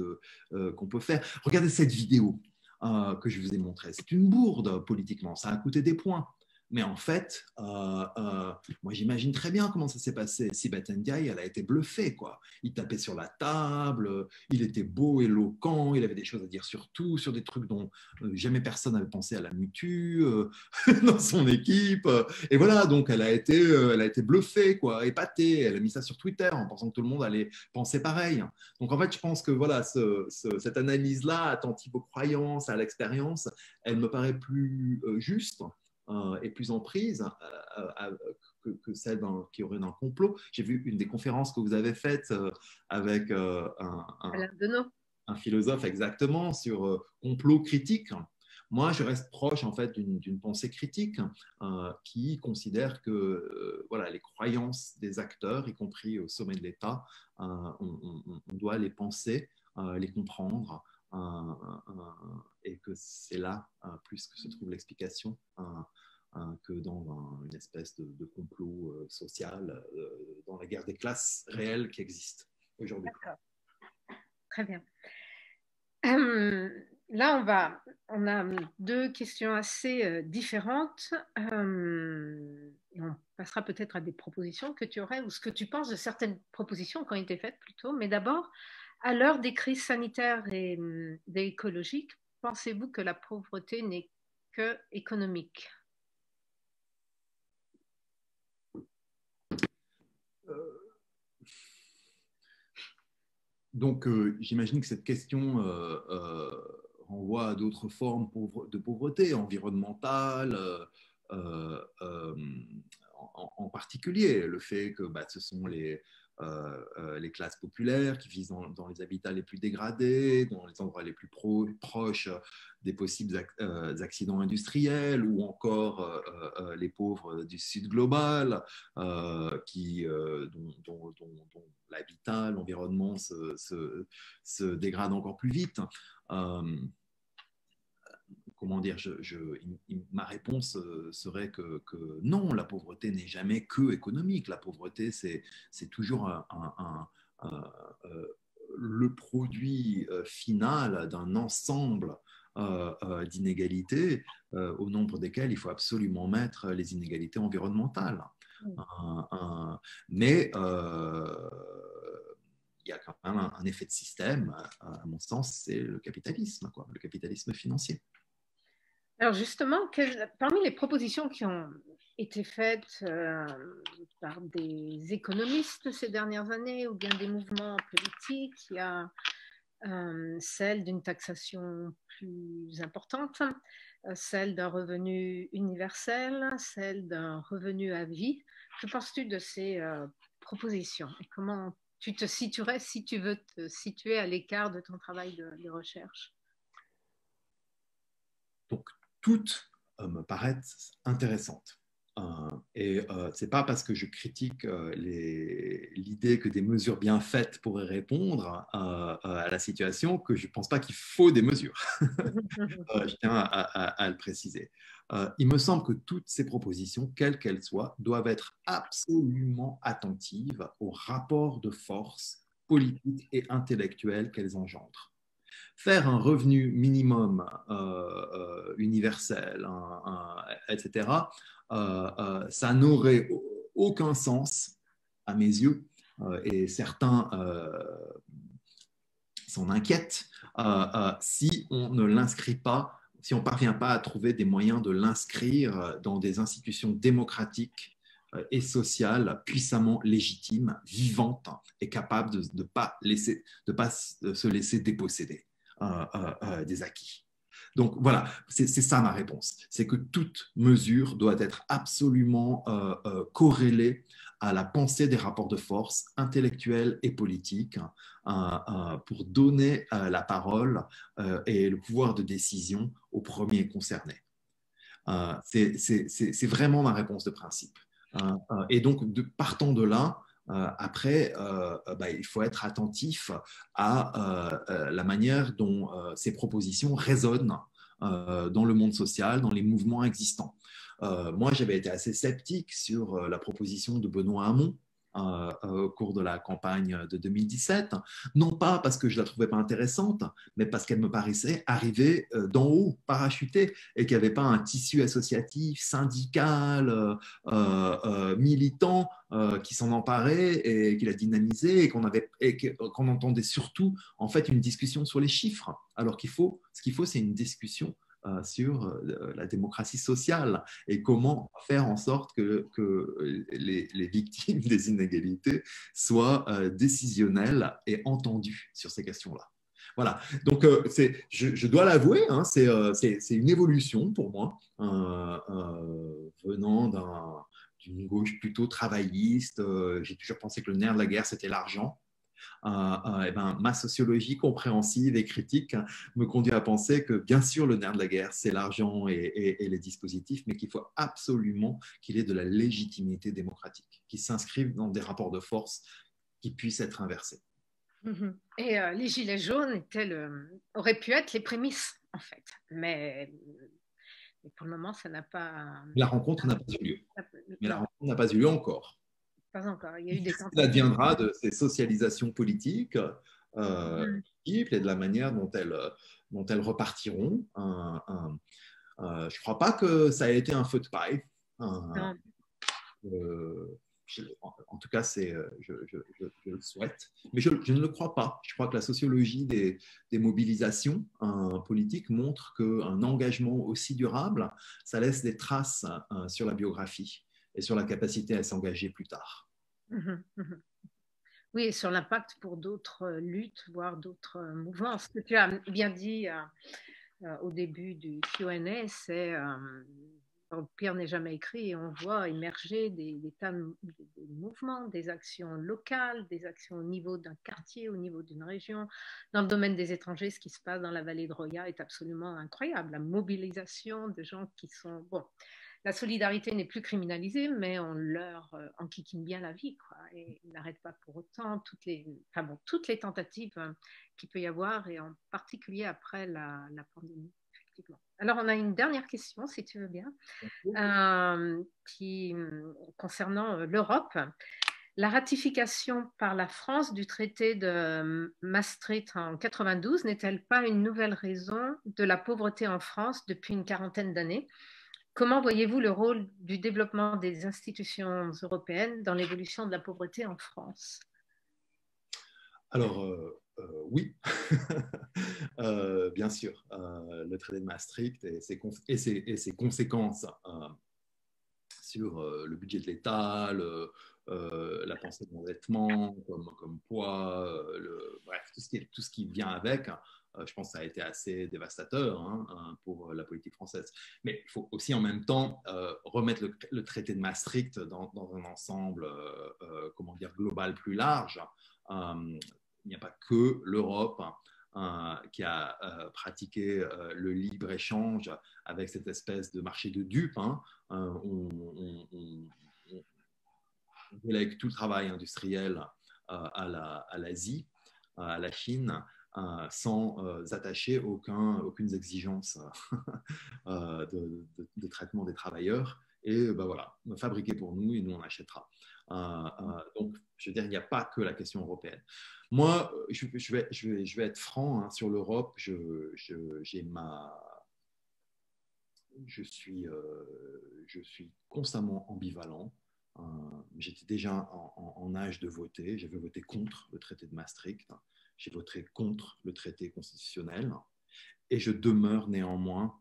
qu'on peut faire. Regardez cette vidéo que je vous ai montrée. C'est une bourde politiquement, ça a coûté des points. Mais en fait, moi j'imagine très bien comment ça s'est passé. Sibeth Ndiaye, elle a été bluffée, quoi. Il tapait sur la table, il était beau, éloquent, il avait des choses à dire sur tout, sur des trucs dont jamais personne n'avait pensé à la mutu dans son équipe. Et voilà, donc elle a été bluffée, quoi, épatée. Elle a mis ça sur Twitter en pensant que tout le monde allait penser pareil. Donc en fait, je pense que voilà, cette analyse-là, attentive aux croyances, à l'expérience, elle me paraît plus juste. Et plus en prise que celle qui aurait un complot. J'ai vu une des conférences que vous avez faites avec un philosophe exactement sur complot critique. Moi, je reste proche en fait d'une pensée critique qui considère que voilà, les croyances des acteurs, y compris au sommet de l'État, on doit les penser, les comprendre, et que c'est là plus que se trouve l'explication que dans une espèce de complot social dans la guerre des classes réelle qui existe aujourd'hui. D'accord. Très bien. Là, on a deux questions assez différentes. Et on passera peut-être à des propositions que tu aurais ou ce que tu penses de certaines propositions qui ont été faites plutôt. Mais d'abord, à l'heure des crises sanitaires et écologiques, pensez-vous que la pauvreté n'est que économique? Donc, j'imagine que cette question renvoie à d'autres formes de pauvreté environnementale, en particulier. Le fait que ce sont les classes populaires qui vivent dans les habitats les plus dégradés, dans les endroits les plus proches des possibles accidents industriels, ou encore les pauvres du sud global, dont l'habitat, l'environnement se dégrade encore plus vite. comment dire, ma réponse serait que non, la pauvreté n'est jamais que économique. La pauvreté, c'est toujours le produit final d'un ensemble d'inégalités au nombre desquelles il faut absolument mettre les inégalités environnementales. Mais il y a quand même un effet de système, à mon sens, c'est le capitalisme, le capitalisme financier. Alors justement, parmi les propositions qui ont été faites par des économistes ces dernières années ou bien des mouvements politiques, il y a celle d'une taxation plus importante, celle d'un revenu universel, celle d'un revenu à vie. Que penses-tu de ces propositions et comment tu te situerais si tu veux te situer à l'écart de ton travail de recherche? Donc, toutes me paraissent intéressantes. Et ce n'est pas parce que je critique l'idée que des mesures bien faites pourraient répondre à la situation que je ne pense pas qu'il faut des mesures. Je tiens à le préciser. Il me semble que toutes ces propositions, quelles qu'elles soient, doivent être absolument attentives au rapport de force politique et intellectuel qu'elles engendrent. Faire un revenu minimum universel, etc., ça n'aurait aucun sens à mes yeux, et certains s'en inquiètent, si on ne l'inscrit pas, si on ne parvient pas à trouver des moyens de l'inscrire dans des institutions démocratiques et sociales puissamment légitimes, vivantes et capables de ne pas se laisser déposséder des acquis. Donc voilà, c'est ça ma réponse. C'est que toute mesure doit être absolument corrélée à la pensée des rapports de force intellectuels et politiques pour donner la parole et le pouvoir de décision aux premiers concernés. C'est vraiment ma réponse de principe. Et donc, partant de là, après, il faut être attentif à la manière dont ces propositions résonnent dans le monde social, dans les mouvements existants. Moi, j'avais été assez sceptique sur la proposition de Benoît Hamon au cours de la campagne de 2017, non pas parce que je la trouvais pas intéressante, mais parce qu'elle me paraissait arriver d'en haut, parachutée, et qu'il n'y avait pas un tissu associatif, syndical, militant qui s'en emparait et qui l'a dynamisé, et qu'on entendait surtout en fait une discussion sur les chiffres, alors ce qu'il faut, c'est une discussion sur la démocratie sociale et comment faire en sorte que les victimes des inégalités soient décisionnelles et entendues sur ces questions-là. Voilà, donc je dois l'avouer, hein, c'est une évolution pour moi, venant d'une gauche plutôt travailliste. J'ai toujours pensé que le nerf de la guerre, c'était l'argent. Ma sociologie compréhensive et critique me conduit à penser que bien sûr le nerf de la guerre c'est l'argent et les dispositifs, mais qu'il faut absolument qu'il ait de la légitimité démocratique, qui s'inscrive dans des rapports de force qui puissent être inversés. Et les gilets jaunes auraient pu être les prémices en fait, mais pour le moment ça n'a pas... La rencontre n'a pas eu lieu, mais la rencontre n'a pas eu lieu encore. Pas encore. Il y a eu des tentatives. Ça viendra de ces socialisations politiques et de la manière dont elles repartiront. Je ne crois pas que ça ait été un feu de paille. En tout cas, je le souhaite. Mais je ne le crois pas. Je crois que la sociologie des mobilisations politiques montre qu'un engagement aussi durable, ça laisse des traces sur la biographie et sur la capacité à s'engager plus tard. Oui, et sur l'impact pour d'autres luttes, voire d'autres mouvements. Ce que tu as bien dit au début du Q&A, c'est pire n'est jamais écrit, et on voit émerger des tas de mouvements, des actions locales, des actions au niveau d'un quartier, au niveau d'une région. Dans le domaine des étrangers, ce qui se passe dans la vallée de Roya est absolument incroyable. La mobilisation de gens qui sont... Bon, la solidarité n'est plus criminalisée, mais on leur enquiquine bien la vie, quoi, et ils n'arrêtent pas pour autant toutes les tentatives qu'il peut y avoir, et en particulier après la pandémie, effectivement. Alors, on a une dernière question, si tu veux bien, concernant l'Europe. La ratification par la France du traité de Maastricht en 92 n'est-elle pas une nouvelle raison de la pauvreté en France depuis une quarantaine d'années? Comment voyez-vous le rôle du développement des institutions européennes dans l'évolution de la pauvreté en France? Alors, oui, bien sûr, le traité de Maastricht et ses conséquences sur le budget de l'État, la pensée d'endettement comme poids, bref, tout ce qui vient avec, je pense que ça a été assez dévastateur pour la politique française. Mais il faut aussi en même temps remettre le traité de Maastricht dans un ensemble comment dire, global plus large. Il n'y a pas que l'Europe qui a pratiqué le libre-échange avec cette espèce de marché de dupes. On délègue tout le travail industriel à l'Asie, à la Chine, sans attacher aucune exigence de traitement des travailleurs. Et voilà, fabriqué pour nous et nous on achètera. Donc, je veux dire, il n'y a pas que la question européenne. Moi, je vais être franc sur l'Europe. Je suis constamment ambivalent. J'étais déjà en âge de voter. J'avais voté contre le traité de Maastricht. J'ai voté contre le traité constitutionnel. Et je demeure néanmoins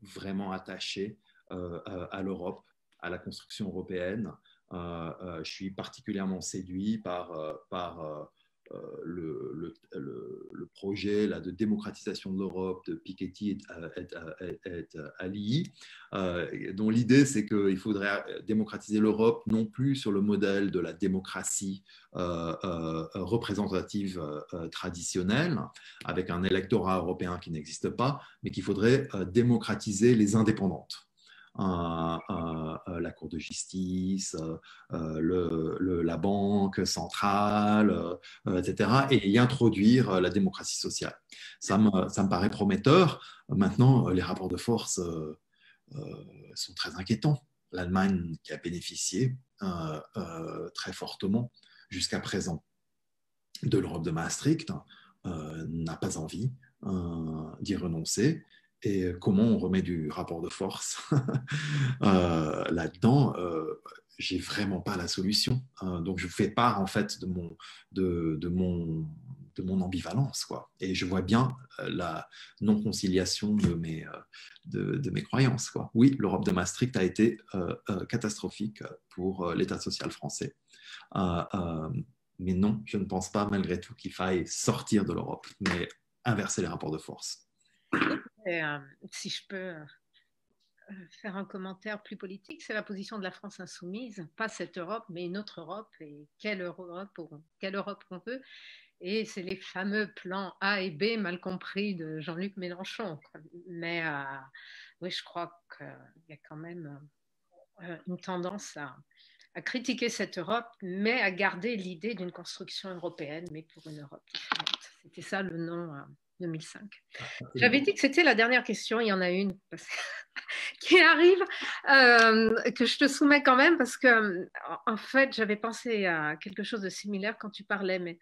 vraiment attaché à l'Europe, à la construction européenne. Je suis particulièrement séduit par le projet là, de démocratisation de l'Europe de Piketty et Ali, dont l'idée c'est qu'il faudrait démocratiser l'Europe non plus sur le modèle de la démocratie représentative traditionnelle, avec un électorat européen qui n'existe pas, mais qu'il faudrait démocratiser les indépendantes. La Cour de justice, la Banque centrale, etc., et y introduire la démocratie sociale. Ça me paraît prometteur. Maintenant, les rapports de force sont très inquiétants. L'Allemagne, qui a bénéficié très fortement jusqu'à présent de l'Europe de Maastricht, n'a pas envie d'y renoncer. Et comment on remet du rapport de force là-dedans, j'ai vraiment pas la solution. Donc je fais part en fait de mon ambivalence, quoi. Et je vois bien la non-conciliation de mes croyances, quoi. Oui, l'Europe de Maastricht a été catastrophique pour l'État social français. Mais non, je ne pense pas malgré tout qu'il faille sortir de l'Europe, mais inverser les rapports de force. Et, si je peux faire un commentaire plus politique, c'est la position de la France insoumise, pas cette Europe, mais une autre Europe, et quelle Europe on veut. Et c'est les fameux plans A et B mal compris de Jean-Luc Mélenchon. Mais oui, je crois qu'il y a quand même une tendance à critiquer cette Europe, mais à garder l'idée d'une construction européenne, mais pour une Europe différente. C'était ça le nom 2005. J'avais dit que c'était la dernière question, il y en a une qui arrive, que je te soumets quand même, parce que en fait, j'avais pensé à quelque chose de similaire quand tu parlais, mais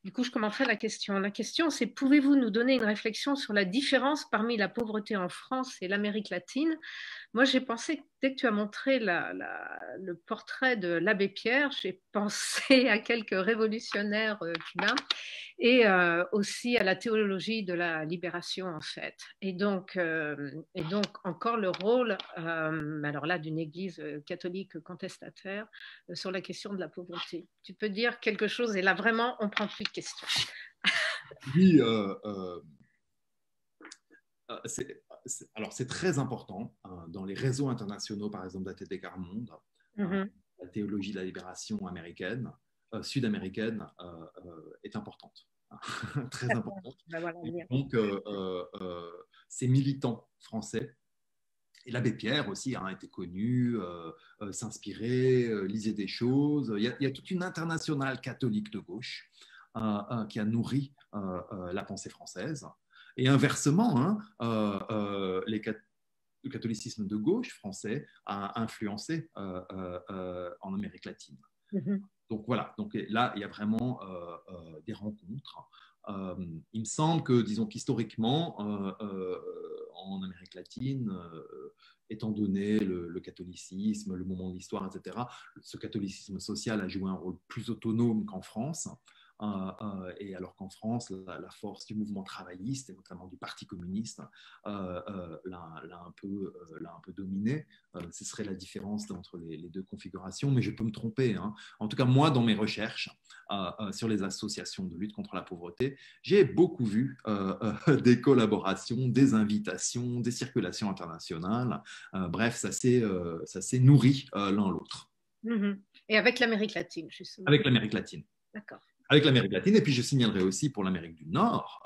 du coup, je commencerai la question. La question, c'est: pouvez-vous nous donner une réflexion sur la différence parmi la pauvreté en France et l'Amérique latine? Moi, j'ai pensé, dès que tu as montré le portrait de l'abbé Pierre, j'ai pensé à quelques révolutionnaires cubains et aussi à la théologie de la libération, en fait. Et donc encore le rôle, alors là, d'une église catholique contestataire sur la question de la pauvreté. Tu peux dire quelque chose, et là, vraiment, on ne prend plus de questions. Oui, alors c'est très important dans les réseaux internationaux, par exemple d'ATD Quart Monde, la théologie de la libération américaine, sud-américaine est importante, très importante. Donc, ces militants français, et l'abbé Pierre aussi était connu, s'inspirait, lisait des choses. Il y a toute une internationale catholique de gauche qui a nourri la pensée française. Et inversement, hein, le catholicisme de gauche français a influencé en Amérique latine. Donc voilà, donc là, il y a vraiment des rencontres. Il me semble que, disons qu'historiquement, en Amérique latine, étant donné le catholicisme, le moment de l'histoire, etc., ce catholicisme social a joué un rôle plus autonome qu'en France. Et alors qu'en France, la force du mouvement travailliste, et notamment du Parti communiste, l'a un peu dominé. Ce serait la différence entre les deux configurations, mais je peux me tromper, hein. En tout cas, moi, dans mes recherches sur les associations de lutte contre la pauvreté, j'ai beaucoup vu des collaborations, des invitations, des circulations internationales. Bref, ça s'est nourri l'un l'autre. Et avec l'Amérique latine, justement. Avec l'Amérique latine. D'accord. Avec l'Amérique latine, et puis je signalerai aussi pour l'Amérique du Nord,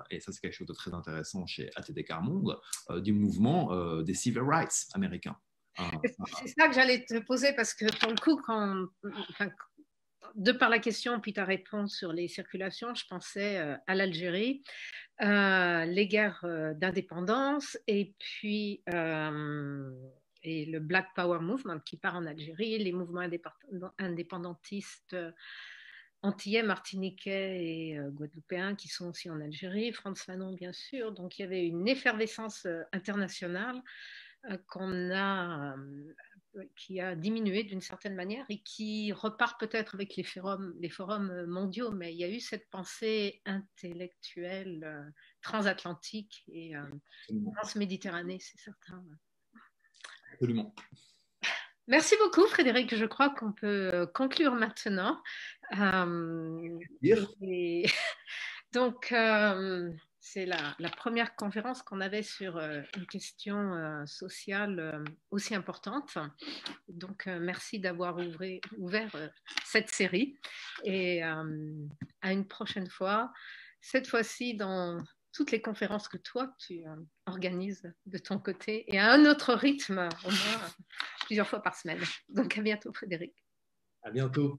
et ça c'est quelque chose de très intéressant chez ATD Carmonde, du mouvement des civil rights américains. C'est ça que j'allais te poser, parce que pour le coup, de par la question puis ta réponse sur les circulations, je pensais à l'Algérie, les guerres d'indépendance, et puis et le Black Power Movement qui part en Algérie, les mouvements indépendantistes antillais, martiniquais et guadeloupéens qui sont aussi en Algérie, Frantz Fanon bien sûr. Donc il y avait une effervescence internationale qui a diminué d'une certaine manière et qui repart peut-être avec les forums mondiaux, mais il y a eu cette pensée intellectuelle transatlantique et transméditerranée, c'est certain. Absolument. Merci beaucoup, Frédéric. Je crois qu'on peut conclure maintenant. Donc, c'est la première conférence qu'on avait sur une question sociale aussi importante. Donc, merci d'avoir ouvert cette série. Et à une prochaine fois, cette fois-ci dans toutes les conférences que toi, tu organises de ton côté, et à un autre rythme, au moins plusieurs fois par semaine. Donc, à bientôt, Frédéric. À bientôt.